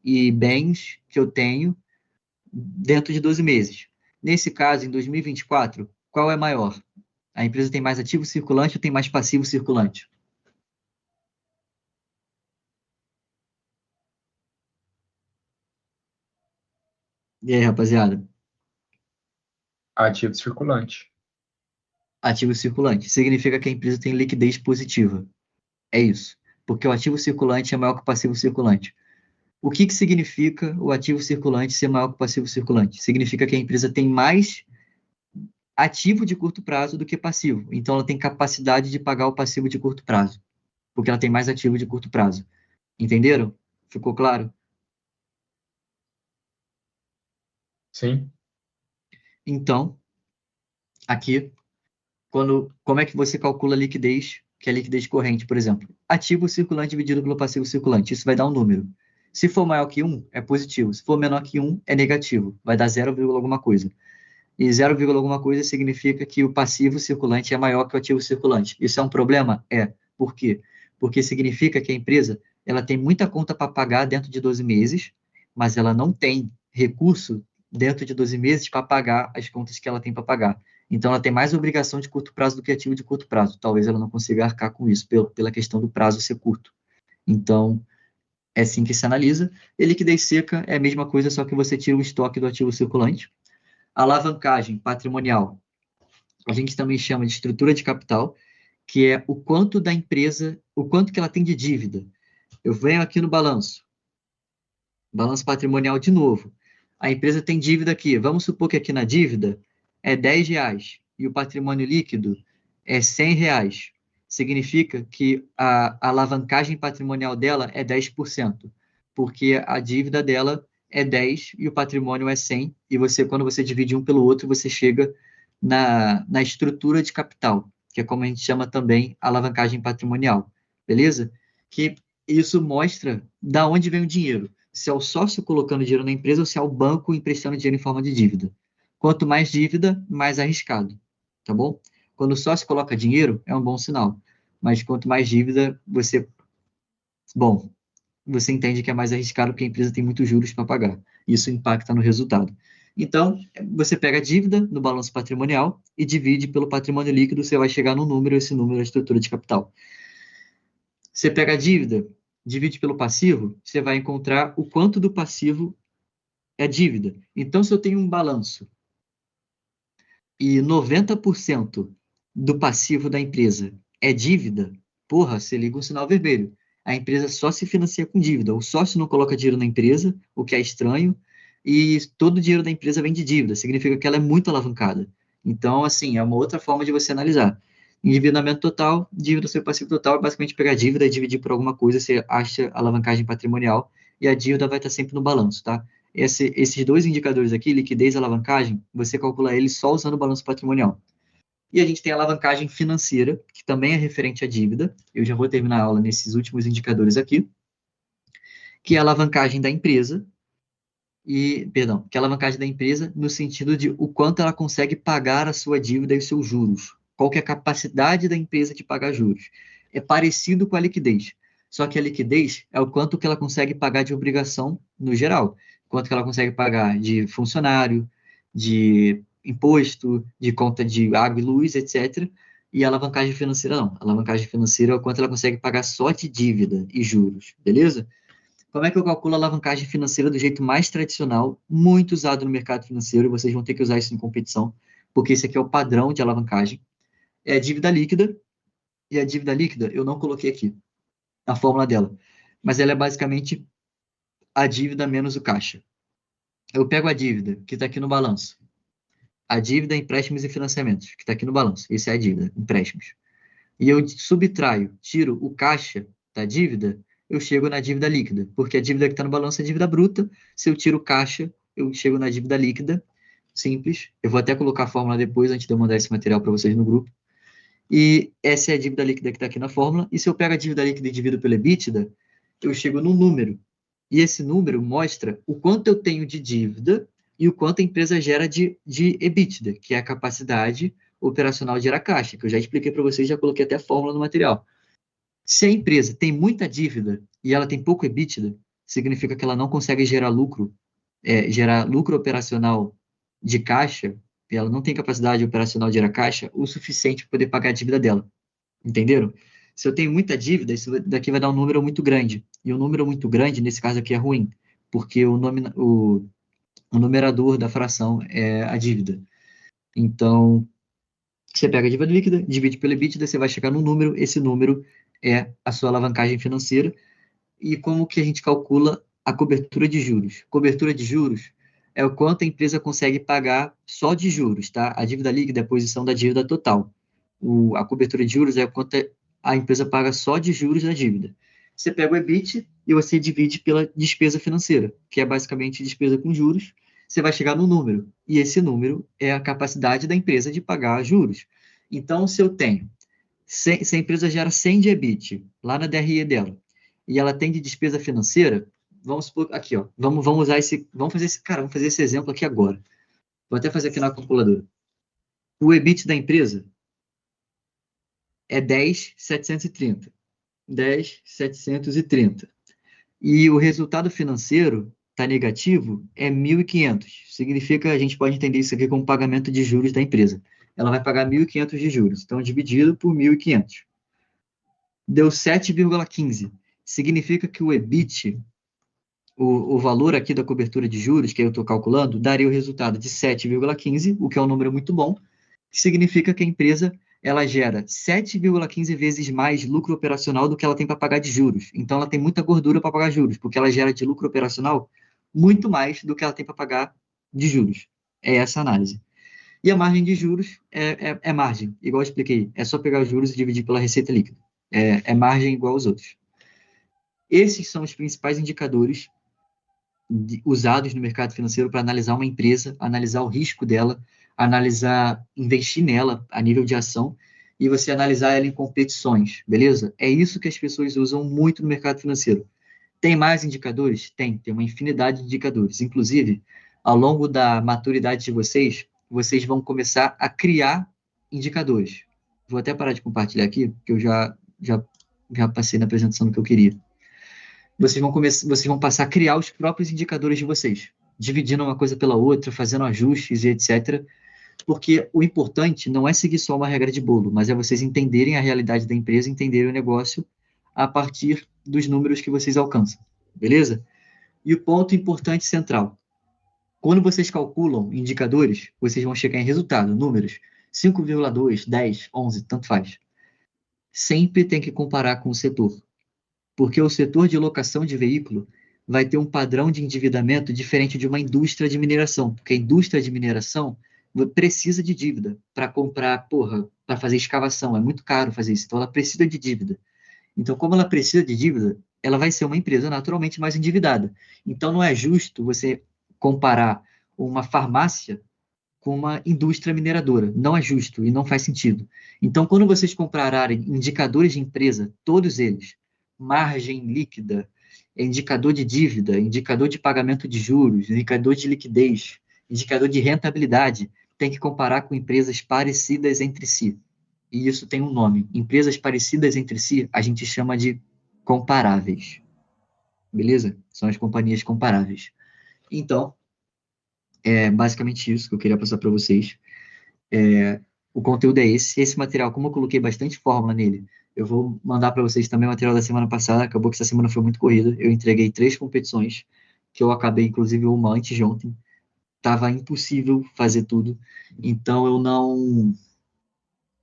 e bens que eu tenho dentro de 12 meses. Nesse caso, em 2024, qual é maior? A empresa tem mais ativo circulante ou tem mais passivo circulante? E aí, rapaziada? Ativo circulante. Ativo circulante. Significa que a empresa tem liquidez positiva. É isso. Porque o ativo circulante é maior que o passivo circulante. O que significa o ativo circulante ser maior que o passivo circulante? Significa que a empresa tem mais ativo de curto prazo do que passivo. Então, ela tem capacidade de pagar o passivo de curto prazo. Porque ela tem mais ativo de curto prazo. Entenderam? Ficou claro? Sim. Então, aqui, como é que você calcula a liquidez, que é a liquidez corrente, por exemplo? Ativo circulante dividido pelo passivo circulante. Isso vai dar um número. Se for maior que 1, é positivo. Se for menor que 1, é negativo. Vai dar 0, alguma coisa. E 0, alguma coisa significa que o passivo circulante é maior que o ativo circulante. Isso é um problema? É. Por quê? Porque significa que a empresa ela tem muita conta para pagar dentro de 12 meses, mas ela não tem recurso dentro de 12 meses para pagar as contas que ela tem para pagar. Então, ela tem mais obrigação de curto prazo do que ativo de curto prazo. Talvez ela não consiga arcar com isso, pela questão do prazo ser curto. Então, é assim que se analisa. E liquidez seca é a mesma coisa, só que você tira o estoque do ativo circulante. Alavancagem patrimonial, a gente também chama de estrutura de capital, que é o quanto da empresa, o quanto que ela tem de dívida. Eu venho aqui no balanço patrimonial de novo. A empresa tem dívida aqui, vamos supor que aqui na dívida é R$10 e o patrimônio líquido é R$100. Significa que a alavancagem patrimonial dela é 10%, porque a dívida dela é 10 e o patrimônio é 100, e quando você divide um pelo outro, você chega na estrutura de capital, que é como a gente chama também alavancagem patrimonial, beleza? Que isso mostra da onde vem o dinheiro, se é o sócio colocando dinheiro na empresa ou se é o banco emprestando dinheiro em forma de dívida. Quanto mais dívida, mais arriscado, tá bom? Quando o sócio coloca dinheiro, é um bom sinal, mas quanto mais dívida, você entende que é mais arriscado porque a empresa tem muitos juros para pagar. Isso impacta no resultado. Então, você pega a dívida no balanço patrimonial e divide pelo patrimônio líquido, você vai chegar no número, esse número é a estrutura de capital. Você pega a dívida, divide pelo passivo, você vai encontrar o quanto do passivo é dívida. Então, se eu tenho um balanço e 90% do passivo da empresa é dívida, porra, você liga um sinal vermelho. A empresa só se financia com dívida. O sócio não coloca dinheiro na empresa, o que é estranho, e todo o dinheiro da empresa vem de dívida. Significa que ela é muito alavancada. Então, assim, é uma outra forma de você analisar. Endividamento total, dívida sobre passivo total, é basicamente pegar a dívida e dividir por alguma coisa, você acha alavancagem patrimonial, e a dívida vai estar sempre no balanço, tá? Esses dois indicadores aqui, liquidez e alavancagem, você calcula eles só usando o balanço patrimonial. E a gente tem a alavancagem financeira, que também é referente à dívida. Eu já vou terminar a aula nesses últimos indicadores aqui, que é a alavancagem da empresa, que é a alavancagem da empresa no sentido de o quanto ela consegue pagar a sua dívida e os seus juros. Qual que é a capacidade da empresa de pagar juros? É parecido com a liquidez. Só que a liquidez é o quanto que ela consegue pagar de obrigação no geral. Quanto que ela consegue pagar de funcionário, de imposto, de conta de água e luz, etc. E a alavancagem financeira não. A alavancagem financeira é o quanto ela consegue pagar só de dívida e juros, beleza? Como é que eu calculo a alavancagem financeira do jeito mais tradicional, muito usado no mercado financeiro, e vocês vão ter que usar isso em competição, porque esse aqui é o padrão de alavancagem. É a dívida líquida, e a dívida líquida eu não coloquei aqui a fórmula dela, mas ela é basicamente a dívida menos o caixa. Eu pego a dívida, que está aqui no balanço, a dívida, empréstimos e financiamentos, que está aqui no balanço, esse é a dívida, empréstimos. E eu subtraio, tiro o caixa da dívida, eu chego na dívida líquida, porque a dívida que está no balanço é a dívida bruta. Se eu tiro o caixa, eu chego na dívida líquida, simples. Eu vou até colocar a fórmula depois, antes de eu mandar esse material para vocês no grupo. E essa é a dívida líquida que está aqui na fórmula. E se eu pego a dívida líquida e divido pela EBITDA, eu chego num número. E esse número mostra o quanto eu tenho de dívida e o quanto a empresa gera de EBITDA, que é a capacidade operacional de gerar caixa, que eu já expliquei para vocês, já coloquei até a fórmula no material. Se a empresa tem muita dívida e ela tem pouco EBITDA, significa que ela não consegue gerar lucro operacional de caixa, e ela não tem capacidade operacional de gerar caixa o suficiente para poder pagar a dívida dela. Entenderam? Se eu tenho muita dívida, isso daqui vai dar um número muito grande. E um número muito grande, nesse caso aqui, é ruim, porque o numerador da fração é a dívida. Então, você pega a dívida líquida, divide pelo EBITDA, você vai chegar num número, esse número é a sua alavancagem financeira. E como que a gente calcula a cobertura de juros? Cobertura de juros é o quanto a empresa consegue pagar só de juros, tá? A dívida líquida é a posição da dívida total. A cobertura de juros é o quanto a empresa paga só de juros da dívida. Você pega o EBIT e você divide pela despesa financeira, que é basicamente despesa com juros. Você vai chegar no número, e esse número é a capacidade da empresa de pagar juros. Então, se eu tenho, se a empresa gera 100 de EBIT, lá na DRE dela, e ela tem de despesa financeira, vamos supor, aqui, ó, vamos fazer esse exemplo aqui agora. Vou até fazer aqui na calculadora. O EBIT da empresa é 10.730. 10.730. E o resultado financeiro está negativo, é 1.500. Significa, a gente pode entender isso aqui como pagamento de juros da empresa. Ela vai pagar 1.500 de juros. Então, dividido por 1.500. Deu 7,15. Significa que o EBIT, o valor aqui da cobertura de juros, que eu estou calculando, daria o resultado de 7,15, o que é um número muito bom, que significa que a empresa ela gera 7,15 vezes mais lucro operacional do que ela tem para pagar de juros. Então, ela tem muita gordura para pagar juros, porque ela gera de lucro operacional muito mais do que ela tem para pagar de juros. É essa a análise. E a margem de juros é margem, igual eu expliquei. É só pegar os juros e dividir pela receita líquida. É margem igual aos outros. Esses são os principais indicadores usados no mercado financeiro para analisar uma empresa, analisar o risco dela, investir nela a nível de ação e você analisar ela em competições, beleza? É isso que as pessoas usam muito no mercado financeiro. Tem mais indicadores? Tem uma infinidade de indicadores. Inclusive, ao longo da maturidade de vocês vão começar a criar indicadores. Vou até parar de compartilhar aqui, porque eu já passei na apresentação do que eu queria. Vocês vão passar a criar os próprios indicadores de vocês, dividindo uma coisa pela outra, fazendo ajustes e etc. Porque o importante não é seguir só uma regra de bolo, mas é vocês entenderem a realidade da empresa, entenderem o negócio a partir dos números que vocês alcançam, beleza? E o ponto importante central, quando vocês calculam indicadores, vocês vão chegar em resultado, números, 5,2, 10, 11, tanto faz. Sempre tem que comparar com o setor, porque o setor de locação de veículo vai ter um padrão de endividamento diferente de uma indústria de mineração, porque a indústria de mineração precisa de dívida para comprar, para fazer escavação, é muito caro fazer isso, então ela precisa de dívida. Então, como ela precisa de dívida, ela vai ser uma empresa naturalmente mais endividada. Então, não é justo você comparar uma farmácia com uma indústria mineradora. Não é justo e não faz sentido. Então, quando vocês compararem indicadores de empresa, todos eles, margem líquida, é indicador de dívida, indicador de pagamento de juros, indicador de liquidez, indicador de rentabilidade. Tem que comparar com empresas parecidas entre si. E isso tem um nome. Empresas parecidas entre si, a gente chama de comparáveis. Beleza? São as companhias comparáveis. Então, é basicamente isso que eu queria passar para vocês. O conteúdo é esse. Esse material, como eu coloquei bastante fórmula nele, eu vou mandar para vocês também o material da semana passada. Acabou que essa semana foi muito corrida. Eu entreguei 3 competições, que eu acabei, inclusive, uma antes de ontem. Tava impossível fazer tudo. Então, eu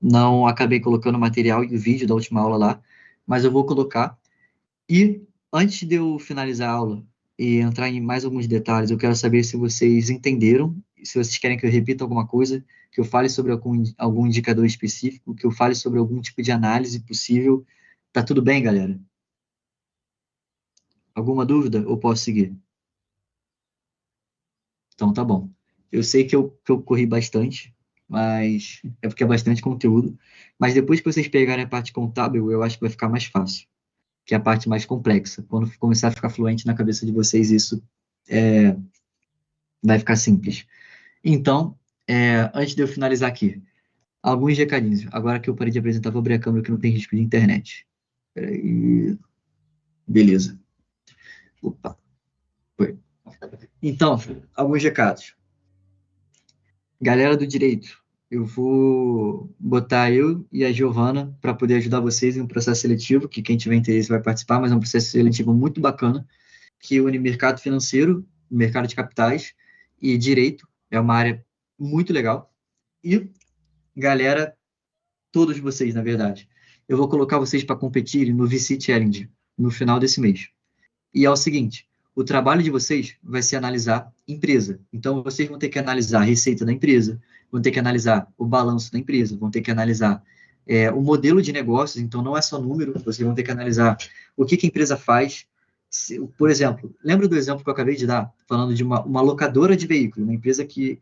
não acabei colocando o material e o vídeo da última aula lá, mas eu vou colocar. E antes de eu finalizar a aula e entrar em mais alguns detalhes, eu quero saber se vocês entenderam, se vocês querem que eu repita alguma coisa, que eu fale sobre algum indicador específico, que eu fale sobre algum tipo de análise possível. Tá tudo bem, galera? Alguma dúvida ou posso seguir? Então tá bom. Eu sei que eu corri bastante, mas é porque é bastante conteúdo. Mas depois que vocês pegarem a parte contábil, eu acho que vai ficar mais fácil, que é a parte mais complexa. Quando começar a ficar fluente na cabeça de vocês, isso vai ficar simples. Então, antes de eu finalizar aqui, alguns recadinhos. Agora que eu parei de apresentar, vou abrir a câmera que não tem risco de internet. Peraí. Beleza. Opa. Foi. Então, alguns recados. Galera do direito, eu vou botar eu e a Giovana para poder ajudar vocês em um processo seletivo, que quem tiver interesse vai participar, mas é um processo seletivo muito bacana, que une mercado financeiro, mercado de capitais e direito. É uma área muito legal. E, galera, todos vocês, na verdade, eu vou colocar vocês para competirem no VC Challenge no final desse mês. E é o seguinte, o trabalho de vocês vai ser analisar empresa. Então, vocês vão ter que analisar a receita da empresa, vão ter que analisar o balanço da empresa, vão ter que analisar o modelo de negócios. Então, não é só número, vocês vão ter que analisar o que a empresa faz. Por exemplo, lembra do exemplo que eu acabei de dar, falando de uma locadora de veículo, uma empresa que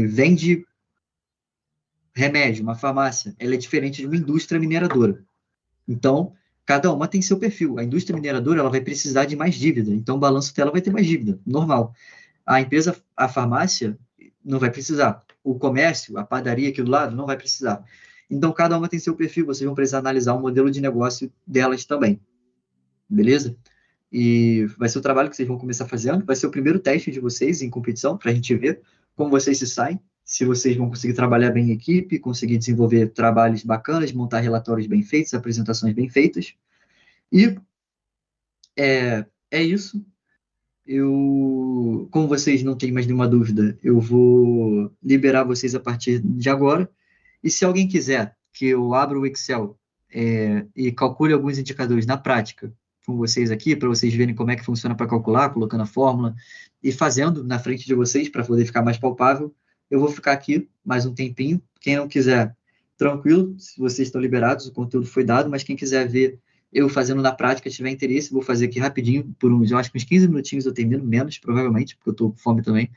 vende remédio, uma farmácia. Ela é diferente de uma indústria mineradora. Então, cada uma tem seu perfil. A indústria mineradora ela vai precisar de mais dívida, então o balanço dela vai ter mais dívida, normal. A empresa, a farmácia, não vai precisar. O comércio, a padaria aqui do lado, não vai precisar. Então, cada uma tem seu perfil, vocês vão precisar analisar o modelo de negócio delas também. Beleza? E vai ser o trabalho que vocês vão começar fazendo, vai ser o primeiro teste de vocês em competição, para a gente ver como vocês se saem, se vocês vão conseguir trabalhar bem em equipe, conseguir desenvolver trabalhos bacanas, montar relatórios bem feitos, apresentações bem feitas. E é isso. Como vocês não têm mais nenhuma dúvida, eu vou liberar vocês a partir de agora. E se alguém quiser que eu abra o Excel e calcule alguns indicadores na prática com vocês aqui, para vocês verem como é que funciona para calcular, colocando a fórmula e fazendo na frente de vocês para poder ficar mais palpável, eu vou ficar aqui mais um tempinho. Quem não quiser, tranquilo, se vocês estão liberados, o conteúdo foi dado, mas quem quiser ver eu fazendo na prática, tiver interesse, vou fazer aqui rapidinho, eu acho que uns 15 minutinhos eu termino, menos, provavelmente, porque eu estou com fome também.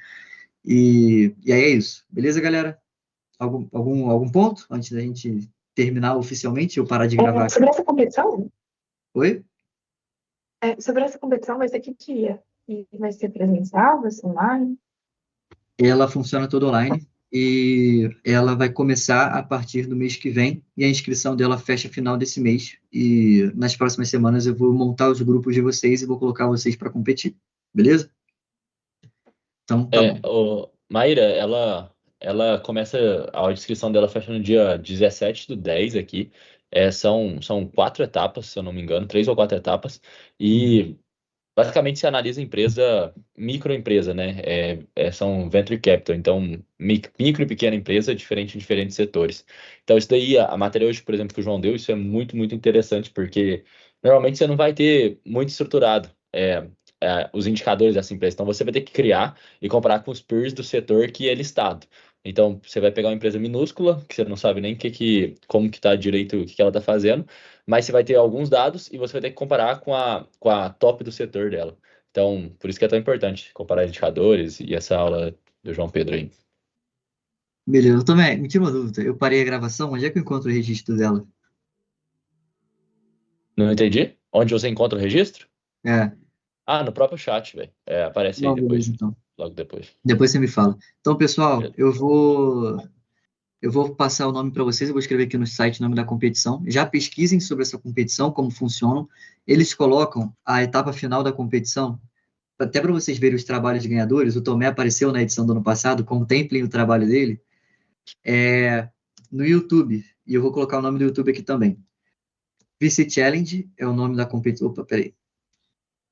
E aí é isso. Beleza, galera? Algum ponto antes da gente terminar oficialmente, eu parar de gravar? Sobre essa competição? Oi? Sobre essa competição, vai ser que dia? E vai ser presencial, vai ser online? Ela funciona toda online e ela vai começar a partir do mês que vem e a inscrição dela fecha final desse mês. E nas próximas semanas eu vou montar os grupos de vocês e vou colocar vocês para competir. Beleza? Então, tá bom. Maíra, ela começa, a inscrição dela fecha no dia 17/10 aqui. São 4 etapas, se eu não me engano, 3 ou 4 etapas. E basicamente se analisa empresa, microempresa, né? São venture capital, então micro e pequena empresa, diferente em diferentes setores. Então isso daí, a matéria hoje, por exemplo, que o João deu, isso é muito, muito interessante, porque normalmente você não vai ter muito estruturado os indicadores dessa empresa. Então você vai ter que criar e comparar com os peers do setor que é listado. Então você vai pegar uma empresa minúscula, que você não sabe nem como que está direito, o que ela está fazendo, mas você vai ter alguns dados e você vai ter que comparar com a top do setor dela. Então, por isso que é tão importante comparar indicadores e essa aula do João Pedro aí. Beleza, eu também, me tira uma dúvida. Eu parei a gravação, onde é que eu encontro o registro dela? Não entendi? Onde você encontra o registro? É, Ah, no próprio chat, velho. Aparece aí não, beleza, depois. então. Logo depois. Depois você me fala. Então, pessoal, Beleza. eu vou passar o nome para vocês, eu vou escrever aqui no site o nome da competição. Já pesquisem sobre essa competição, como funcionam. Eles colocam a etapa final da competição, até para vocês verem os trabalhos de ganhadores. O Tomé apareceu na edição do ano passado, contemplem o trabalho dele, no YouTube. E eu vou colocar o nome do YouTube aqui também. VC Challenge é o nome da competição. Opa, peraí.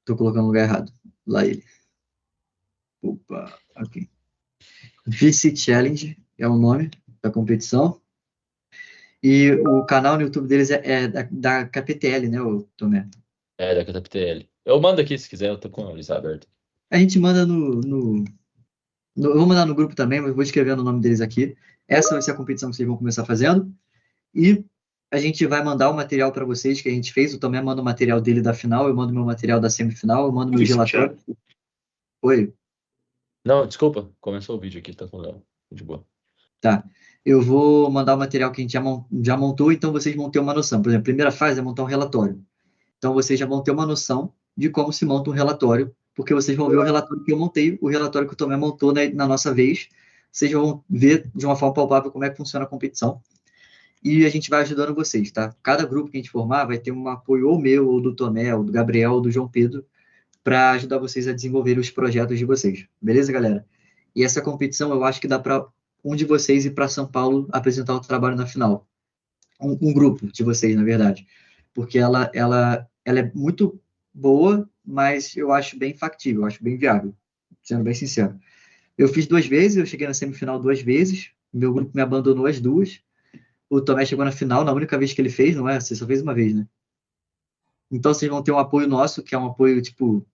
Estou colocando no lugar errado. Lá ele. Opa, aqui. VC Challenge é o nome da competição. E o canal no YouTube deles é da KPTL, né, o Tomé? É, da KTPTL. Eu mando aqui se quiser, eu tô com a lista aberta. A gente manda eu vou mandar no grupo também, mas vou escrevendo o nome deles aqui. Essa vai ser a competição que vocês vão começar fazendo. E a gente vai mandar o material para vocês que a gente fez. O Tomé manda o material dele da final, eu mando meu material da semifinal, eu mando meu relatório. Oi. Não, desculpa. Começou o vídeo aqui, tá com o Léo. De boa. Tá. Eu vou mandar o material que a gente já montou, então vocês vão ter uma noção. Por exemplo, a primeira fase é montar um relatório. Então vocês já vão ter uma noção de como se monta um relatório, porque vocês vão ver o relatório que eu montei, o relatório que o Tomé montou na nossa vez. Vocês vão ver de uma forma palpável como é que funciona a competição. E a gente vai ajudando vocês, tá? Cada grupo que a gente formar vai ter um apoio ou meu, ou do Tomé, ou do Gabriel, ou do João Pedro, para ajudar vocês a desenvolver os projetos de vocês. Beleza, galera? E essa competição eu acho que dá para um de vocês ir para São Paulo apresentar o trabalho na final. Um grupo de vocês, na verdade. Porque ela é muito boa, mas eu acho bem factível, eu acho bem viável, sendo bem sincero. Eu fiz 2 vezes, eu cheguei na semifinal 2 vezes, meu grupo me abandonou as 2. O Tomé chegou na final, na única vez que ele fez, não é? Você só fez uma vez, né? Então vocês vão ter um apoio nosso, que é um apoio, tipo,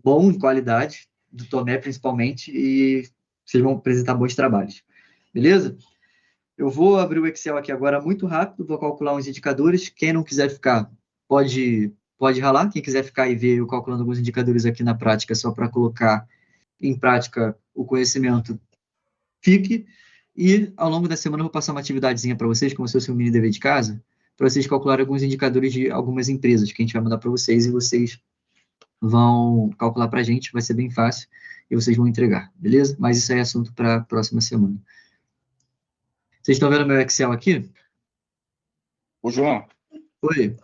bom, de qualidade, do Tomé principalmente, e vocês vão apresentar bons trabalhos. Beleza? Eu vou abrir o Excel aqui agora muito rápido, vou calcular uns indicadores. Quem não quiser ficar, pode ralar. Quem quiser ficar e ver eu calculando alguns indicadores aqui na prática, só para colocar em prática o conhecimento, fique. E ao longo da semana eu vou passar uma atividadezinha para vocês, como se fosse um mini dever de casa, para vocês calcularem alguns indicadores de algumas empresas que a gente vai mandar para vocês e vocês vão calcular para a gente, vai ser bem fácil e vocês vão entregar, beleza? Mas isso aí é assunto para a próxima semana. Vocês estão vendo meu Excel aqui? Ô, João. Oi.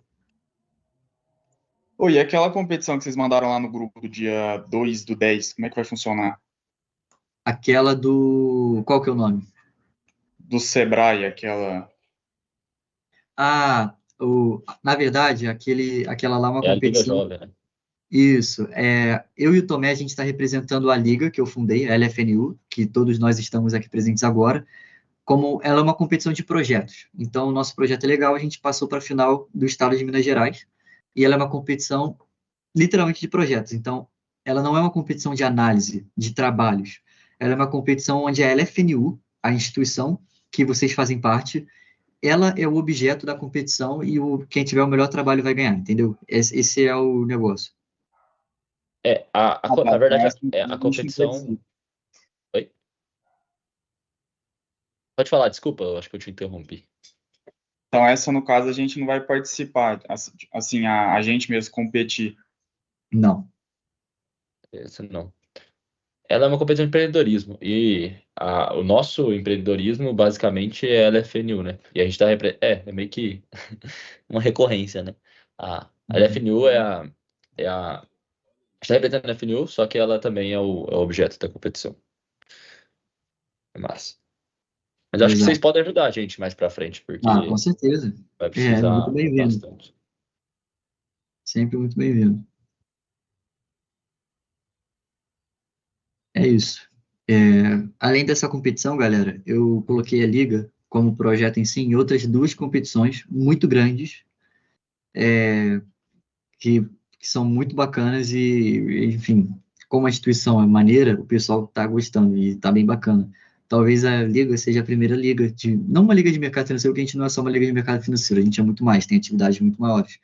Oi, e aquela competição que vocês mandaram lá no grupo do dia 2/10, como é que vai funcionar? Aquela do... Qual que é o nome? Do Sebrae, aquela... Ah, na verdade, aquela lá é uma É a Liga competição... Jovem, né? Isso. Eu e o Tomé, a gente está representando a Liga que eu fundei, a LFNU, que todos nós estamos aqui presentes agora, como ela é uma competição de projetos. Então, o nosso projeto é legal, a gente passou para a final do estado de Minas Gerais, e ela é uma competição literalmente de projetos. Então, ela não é uma competição de análise, de trabalhos. Ela é uma competição onde a LFNU, a instituição que vocês fazem parte, ela é o objeto da competição e quem tiver o melhor trabalho vai ganhar, entendeu? Esse é o negócio. Na verdade, a gente competição. não pode- Oi? Pode falar, desculpa, eu acho que eu te interrompi. Então, essa, no caso, a gente não vai participar, assim, a gente mesmo competir. Não. Essa não. Ela é uma competição de empreendedorismo. E o nosso empreendedorismo, basicamente, é a LFNU, né? E a gente tá. É meio que uma recorrência, né? A LFNU é a. A gente está representando a LFNU, só que ela também é o objeto da competição. É massa. Mas eu acho que Exato. vocês podem ajudar a gente mais pra frente, porque Com certeza. vai precisar muito bem-vindo. bastante. Sempre muito bem-vindo. É isso. Além dessa competição, galera, eu coloquei a Liga como projeto em si em outras 2 competições muito grandes, que são muito bacanas e, enfim, como a instituição é maneira, o pessoal está gostando e está bem bacana. Talvez a Liga seja a primeira liga não uma liga de mercado financeiro, porque a gente não é só uma liga de mercado financeiro, a gente é muito mais, tem atividades muito maiores,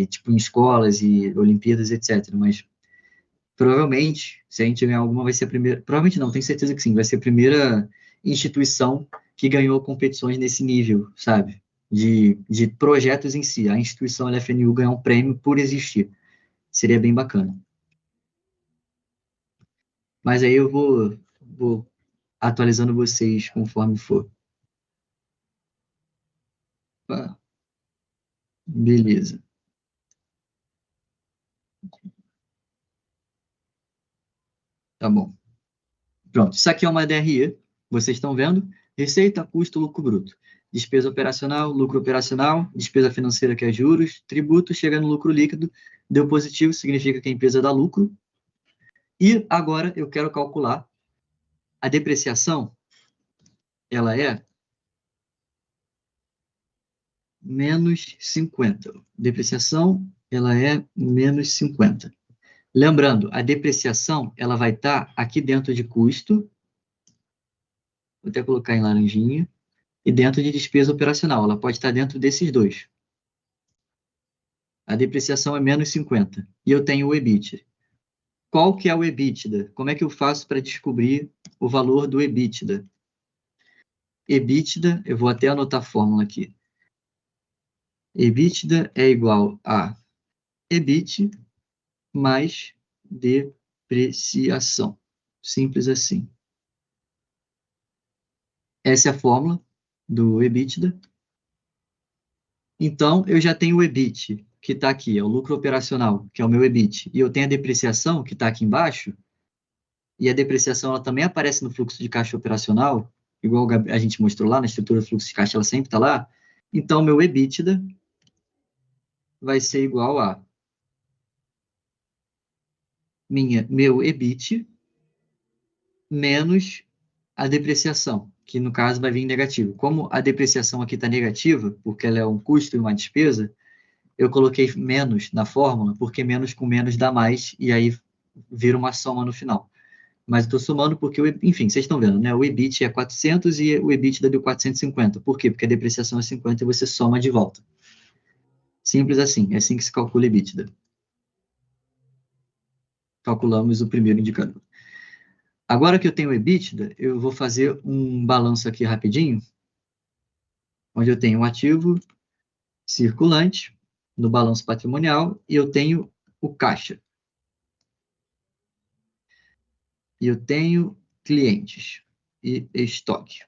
tipo em escolas e Olimpíadas, etc. Mas provavelmente, se a gente ganhar alguma, vai ser a primeira. Provavelmente não, tenho certeza que sim, vai ser a primeira instituição que ganhou competições nesse nível, sabe? De projetos em si. A instituição LFNU ganhou um prêmio por existir. Seria bem bacana. Mas aí eu vou atualizando vocês conforme for. Opa, beleza. Tá bom. Pronto, isso aqui é uma DRE, vocês estão vendo? Receita, custo, lucro bruto. Despesa operacional, lucro operacional, despesa financeira, que é juros, tributo, chega no lucro líquido, deu positivo, significa que a empresa dá lucro. E agora eu quero calcular a depreciação, ela é menos 50. Depreciação, ela é menos 50. Lembrando, a depreciação, ela vai estar aqui dentro de custo, vou até colocar em laranjinha, e dentro de despesa operacional, ela pode estar dentro desses dois. A depreciação é menos 50. E eu tenho o EBITDA. Qual que é o EBITDA? Como é que eu faço para descobrir o valor do EBITDA? EBITDA, eu vou até anotar a fórmula aqui. EBITDA é igual a EBIT mais depreciação. Simples assim. Essa é a fórmula do EBITDA. Então, eu já tenho o EBIT, que está aqui, é o lucro operacional, que é o meu EBIT. E eu tenho a depreciação, que está aqui embaixo. E a depreciação ela também aparece no fluxo de caixa operacional, igual a gente mostrou lá na estrutura do fluxo de caixa, ela sempre está lá. Então, meu EBITDA vai ser igual a meu EBIT menos a depreciação, que no caso vai vir negativo. Como a depreciação aqui está negativa, porque ela é um custo e uma despesa, eu coloquei menos na fórmula, porque menos com menos dá mais, e aí vira uma soma no final. Mas estou somando porque, enfim, vocês estão vendo, né? O EBIT é 400 e o EBITDA deu 450. Por quê? Porque a depreciação é 50 e você soma de volta. Simples assim, é assim que se calcula EBITDA. Calculamos o primeiro indicador. Agora que eu tenho o EBITDA, eu vou fazer um balanço aqui rapidinho, onde eu tenho um ativo circulante no balanço patrimonial e eu tenho o caixa. E eu tenho clientes e estoque.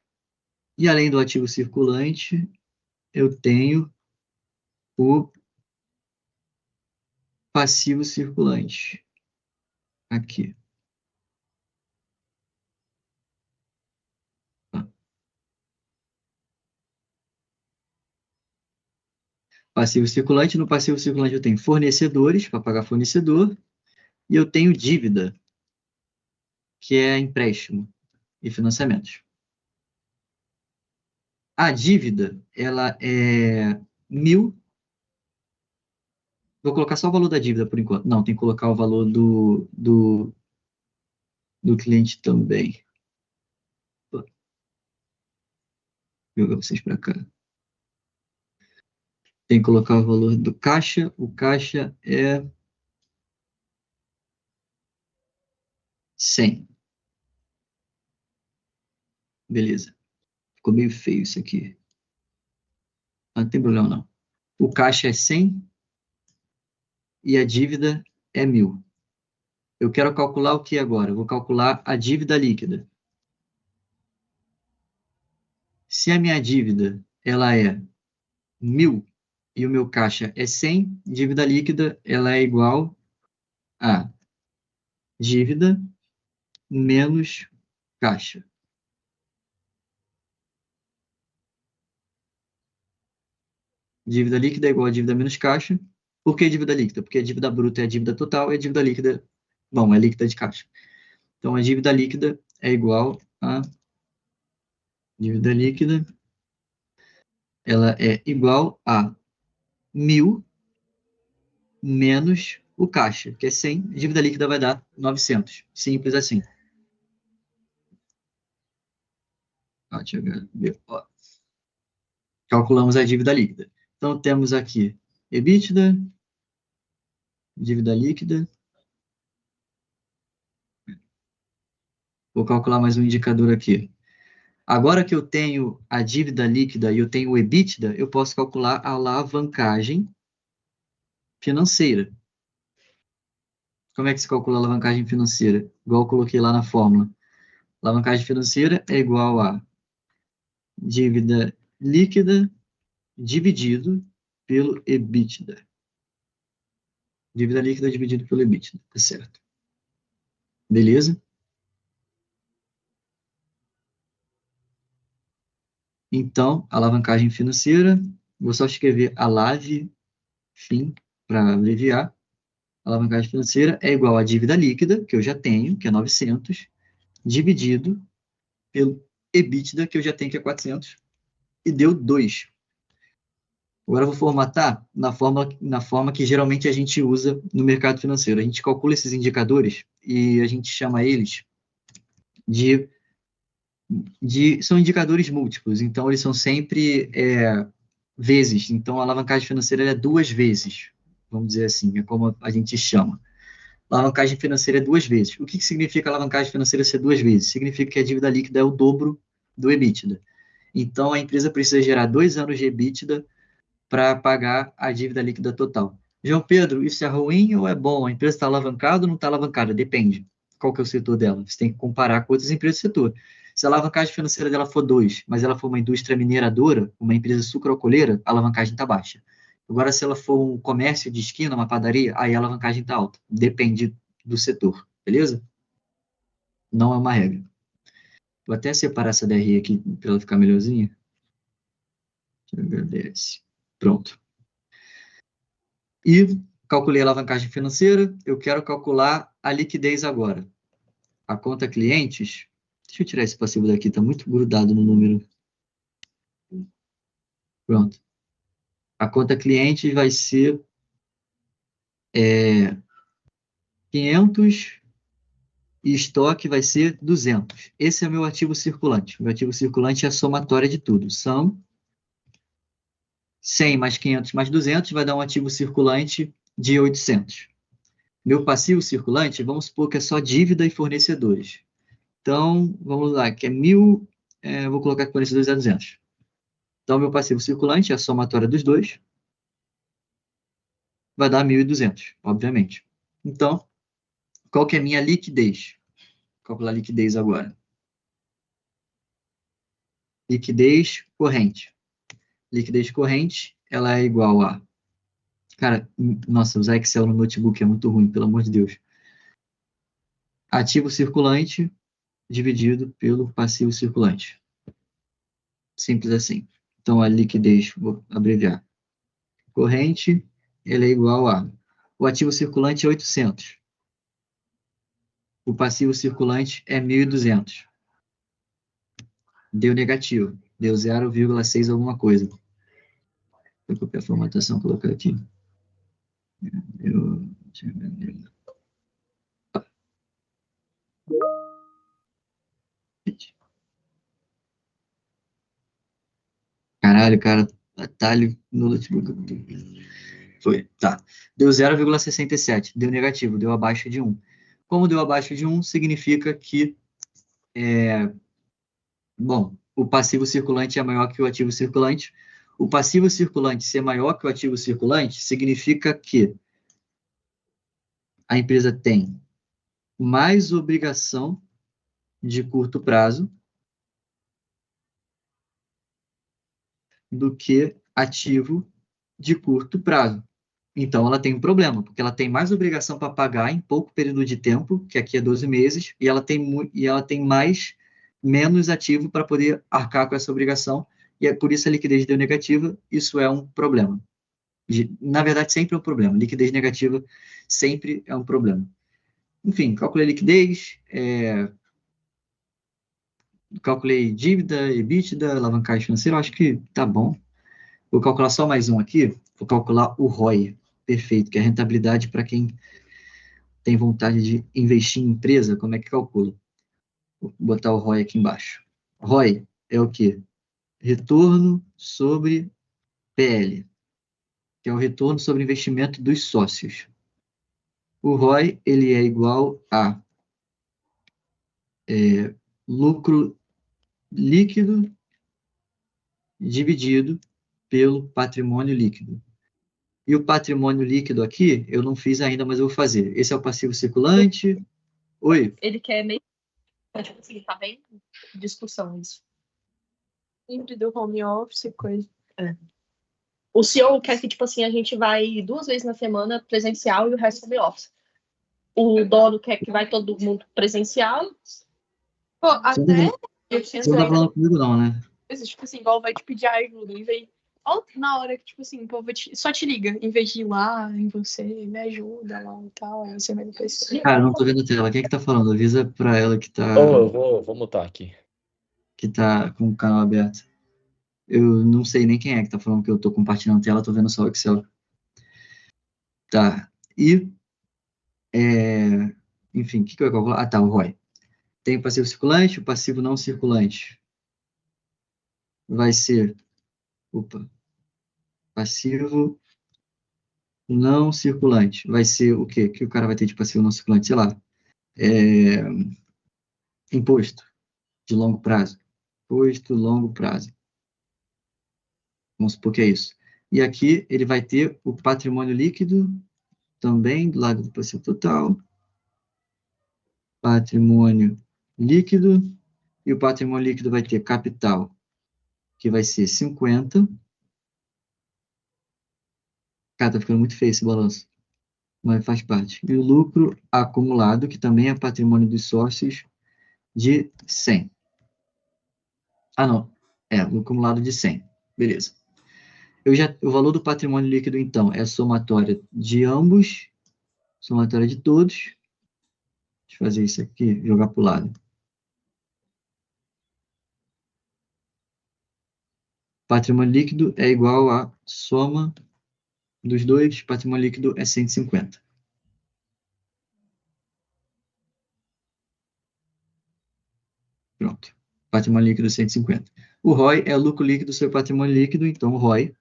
E além do ativo circulante, eu tenho o passivo circulante. Aqui. Passivo circulante. No passivo circulante eu tenho fornecedores, para pagar fornecedor, e eu tenho dívida, que é empréstimo e financiamentos. A dívida, ela é 1.000. Vou colocar só o valor da dívida por enquanto. Não, tem que colocar o valor do cliente também. Vou jogar vocês para cá. Tem que colocar o valor do caixa. O caixa é 100. Beleza. Ficou meio feio isso aqui. Não tem problema, não. O caixa é 100 e a dívida é 1.000. Eu quero calcular o que agora? Eu vou calcular a dívida líquida. Se a minha dívida ela é 1.000 e o meu caixa é 100, dívida líquida ela é igual a dívida menos caixa. Dívida líquida é igual a dívida menos caixa. Por que dívida líquida? Porque a dívida bruta é a dívida total e a dívida líquida, bom, é líquida de caixa. Então, a dívida líquida é igual a dívida líquida, ela é igual a 1.000 menos o caixa, que é 100, a dívida líquida vai dar 900. Simples assim. Deixa eu ver. Calculamos a dívida líquida. Então, temos aqui EBITDA, dívida líquida. Vou calcular mais um indicador aqui. Agora que eu tenho a dívida líquida e eu tenho o EBITDA, eu posso calcular a alavancagem financeira. Como é que se calcula a alavancagem financeira? Igual eu coloquei lá na fórmula. Alavancagem financeira é igual a dívida líquida dividido pelo EBITDA. Dívida líquida dividido pelo EBITDA, tá certo? Beleza? Então, alavancagem financeira, vou só escrever ALAV, fim, para abreviar. Alavancagem financeira é igual à dívida líquida, que eu já tenho, que é 900, dividido pelo EBITDA, que eu já tenho, que é 400, e deu 2. Agora eu vou formatar na forma que geralmente a gente usa no mercado financeiro. A gente calcula esses indicadores e a gente chama eles são indicadores múltiplos, então eles são sempre vezes. Então a alavancagem financeira é 2 vezes, vamos dizer assim, é como a gente chama. A alavancagem financeira é 2 vezes. O que significa a alavancagem financeira ser 2 vezes? Significa que a dívida líquida é o dobro do EBITDA. Então a empresa precisa gerar 2 anos de EBITDA para pagar a dívida líquida total. João Pedro, isso é ruim ou é bom? A empresa está alavancada ou não está alavancada? Depende. Qual que é o setor dela? Você tem que comparar com outras empresas do setor. Se a alavancagem financeira dela for 2, mas ela for uma indústria mineradora, uma empresa sucroalcooleira, a alavancagem está baixa. Agora, se ela for um comércio de esquina, uma padaria, aí a alavancagem está alta. Depende do setor, beleza? Não é uma regra. Vou até separar essa DRE aqui para ela ficar melhorzinha. Agradece. Pronto. E calculei a alavancagem financeira, eu quero calcular a liquidez agora. A conta clientes, deixa eu tirar esse passivo daqui, está muito grudado no número. Pronto. A conta clientes vai ser 500 e estoque vai ser 200. Esse é o meu ativo circulante. O meu ativo circulante é a somatória de tudo. São 100 mais 500 mais 200, vai dar um ativo circulante de 800. Meu passivo circulante, vamos supor que é só dívida e fornecedores. Então, vamos lá, que é 1.000, vou colocar que fornecedores é 200. Então, meu passivo circulante é a somatória dos dois, vai dar 1.200, obviamente. Então, qual que é a minha liquidez? Vou calcular a liquidez agora. Liquidez corrente. Liquidez corrente, ela é igual a... Cara, nossa, usar Excel no notebook é muito ruim, pelo amor de Deus. Ativo circulante dividido pelo passivo circulante. Simples assim. Então, a liquidez, vou abreviar. Corrente, ele é igual a... O ativo circulante é 800. O passivo circulante é 1.200. Deu negativo. Deu 0,6 alguma coisa. Vou copiar a formatação e colocar aqui. Caralho, cara. Atalho no notebook. Foi, tá. Deu 0,67. Deu negativo. Deu abaixo de 1. Como deu abaixo de 1, significa que bom, o passivo circulante é maior que o ativo circulante. O passivo circulante ser maior que o ativo circulante significa que a empresa tem mais obrigação de curto prazo do que ativo de curto prazo. Então, ela tem um problema, porque ela tem mais obrigação para pagar em pouco período de tempo, que aqui é 12 meses, e ela tem menos ativo para poder arcar com essa obrigação, e é por isso a liquidez deu negativa. Isso é um problema. Na verdade, sempre é um problema. Liquidez negativa sempre é um problema. Enfim, calculei liquidez, calculei dívida, EBITDA, alavancagem financeira, acho que tá bom. Vou calcular só mais um aqui, vou calcular o ROI, perfeito, que é a rentabilidade para quem tem vontade de investir em empresa, como é que calcula? Vou botar o ROI aqui embaixo. ROI é o quê? Retorno sobre PL, que é o retorno sobre investimento dos sócios. O ROI, ele é igual a lucro líquido dividido pelo patrimônio líquido. E o patrimônio líquido aqui, eu não fiz ainda, mas eu vou fazer. Esse é o passivo circulante. Oi? Ele quer meio. Tipo assim, tá bem discussão isso. Híbrido, home office, coisa. O CEO quer que, tipo assim, a gente vai 2 vezes na semana presencial e o resto home office. O dono quer que vai todo mundo presencial. Pô, até Você não tá falando comigo, não, né? tipo assim, igual vai te pedir ajuda, em vez. Ó, na hora que, tipo assim, o povo só te liga, em vez de ir lá em você, me ajuda lá e tal, aí você vai no PC. Cara, não tô vendo a tela. Quem é que tá falando? Avisa pra ela que tá, Eu vou mutar aqui. que tá com o canal aberto. Eu não sei nem quem é que tá falando que eu tô compartilhando tela, tô vendo só o Excel. Tá. E, enfim, o que eu ia calcular? Ah, tá, o ROI. Tem o passivo circulante, o passivo não circulante. Vai ser, passivo não circulante. Vai ser o quê? O que o cara vai ter de passivo não circulante? Sei lá. Imposto de longo prazo. Imposto longo prazo. Vamos supor que é isso. E aqui ele vai ter o patrimônio líquido também do lado do passivo total. Patrimônio líquido. E o patrimônio líquido vai ter capital, que vai ser 50. Cara, tá ficando muito feio esse balanço. Mas faz parte. E o lucro acumulado, que também é patrimônio dos sócios, de 100. Ah, não. O acumulado de 100. Beleza. O valor do patrimônio líquido, então, é a somatória de ambos, somatória de todos. Deixa eu fazer isso aqui, jogar para o lado. Patrimônio líquido é igual a soma dos dois, patrimônio líquido é 150. Pronto. Patrimônio líquido 150. O ROI é o lucro líquido sobre o patrimônio líquido, então o ROI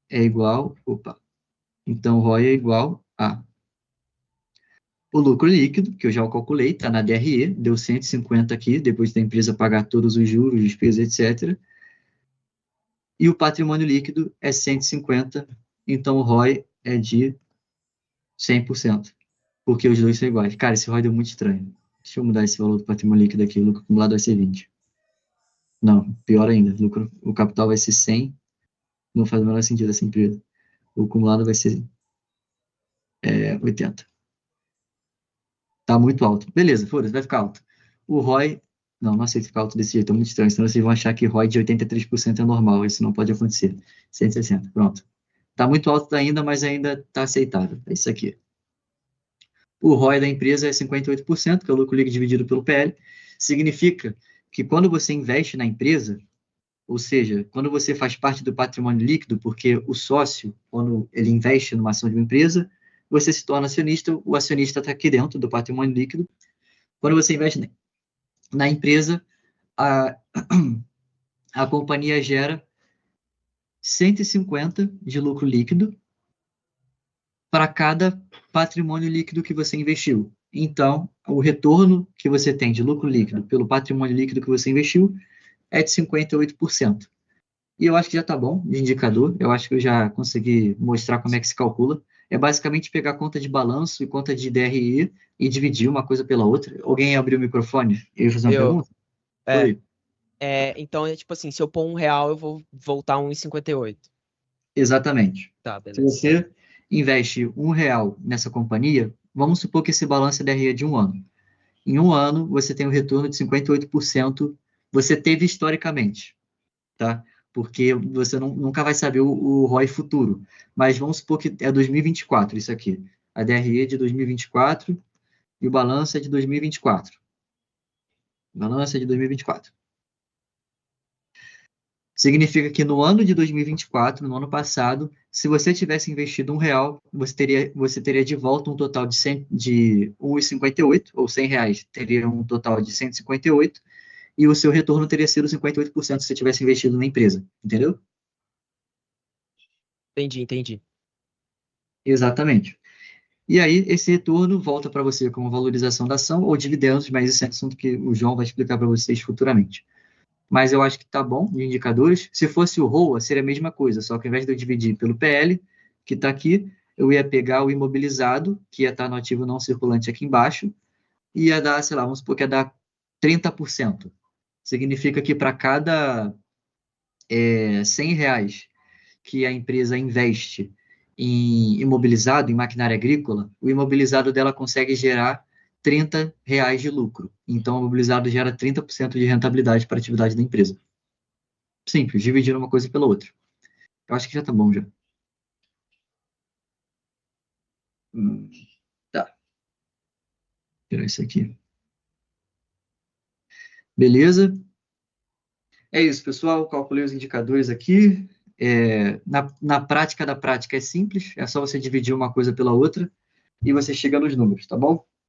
é igual, então o ROI é igual a o lucro líquido, que eu já calculei, está na DRE, deu 150 aqui, depois da empresa pagar todos os juros, despesas, etc. E o patrimônio líquido é 150, então o ROI é de 100%, porque os dois são iguais. Cara, esse ROI deu muito estranho. Deixa eu mudar esse valor do patrimônio líquido aqui, o lucro acumulado vai ser 20. Não, pior ainda, o capital vai ser 100, não faz o menor sentido essa empresa. O acumulado vai ser 80. Tá muito alto. Beleza, foda-se, vai ficar alto. O ROI, não aceito ficar alto desse jeito, é muito estranho, senão vocês vão achar que ROI de 83% é normal, isso não pode acontecer. 160, pronto. Tá muito alto ainda, mas ainda tá aceitável. É isso aqui. O ROI da empresa é 58%, que é o lucro líquido dividido pelo PL. Significa que quando você investe na empresa, ou seja, quando você faz parte do patrimônio líquido, porque o sócio, quando ele investe numa ação de uma empresa, você se torna acionista, o acionista está aqui dentro do patrimônio líquido. Quando você investe na empresa, a companhia gera 150 de lucro líquido para cada patrimônio líquido que você investiu. Então, o retorno que você tem de lucro líquido pelo patrimônio líquido que você investiu é de 58%. E eu acho que já está bom de indicador, eu acho que eu já consegui mostrar como é que se calcula. É basicamente pegar conta de balanço e conta de DRE e dividir uma coisa pela outra. Alguém abriu o microfone e fazer uma pergunta? Oi. Então, é tipo assim, se eu pôr R$1, eu vou voltar 1,58. Exatamente. Tá, Se beleza. você investe R$1 nessa companhia, vamos supor que esse balanço é DRE de um ano. Em um ano, você tem um retorno de 58%, você teve historicamente, tá? Porque você nunca vai saber o ROI futuro. Mas vamos supor que é 2024 isso aqui. A DRE é de 2024 e o balanço é de 2024. O balanço é de 2024. Significa que no ano de 2024, no ano passado, se você tivesse investido R$1, você teria de volta um total de 1,58, ou R$100, teria um total de 158, e o seu retorno teria sido 58% se você tivesse investido na empresa, entendeu? Entendi. Exatamente. E aí, esse retorno volta para você como valorização da ação ou dividendos, mas esse é assunto que o João vai explicar para vocês futuramente. Mas eu acho que tá bom de indicadores. Se fosse o ROA, seria a mesma coisa, só que ao invés de eu dividir pelo PL, que está aqui, eu ia pegar o imobilizado, que ia estar no ativo não circulante aqui embaixo, e ia dar, sei lá, vamos supor que ia dar 30%. Significa que para cada R$100 que a empresa investe em imobilizado, em maquinária agrícola, o imobilizado dela consegue gerar R$30 de lucro. Então, o imobilizado gera 30% de rentabilidade para a atividade da empresa. Simples, dividindo uma coisa pela outra. Eu acho que já tá bom, já. Tá. Vou tirar isso aqui. Beleza. É isso, pessoal. Calculei os indicadores aqui. Na prática da prática é simples. É só você dividir uma coisa pela outra e você chega nos números, tá bom?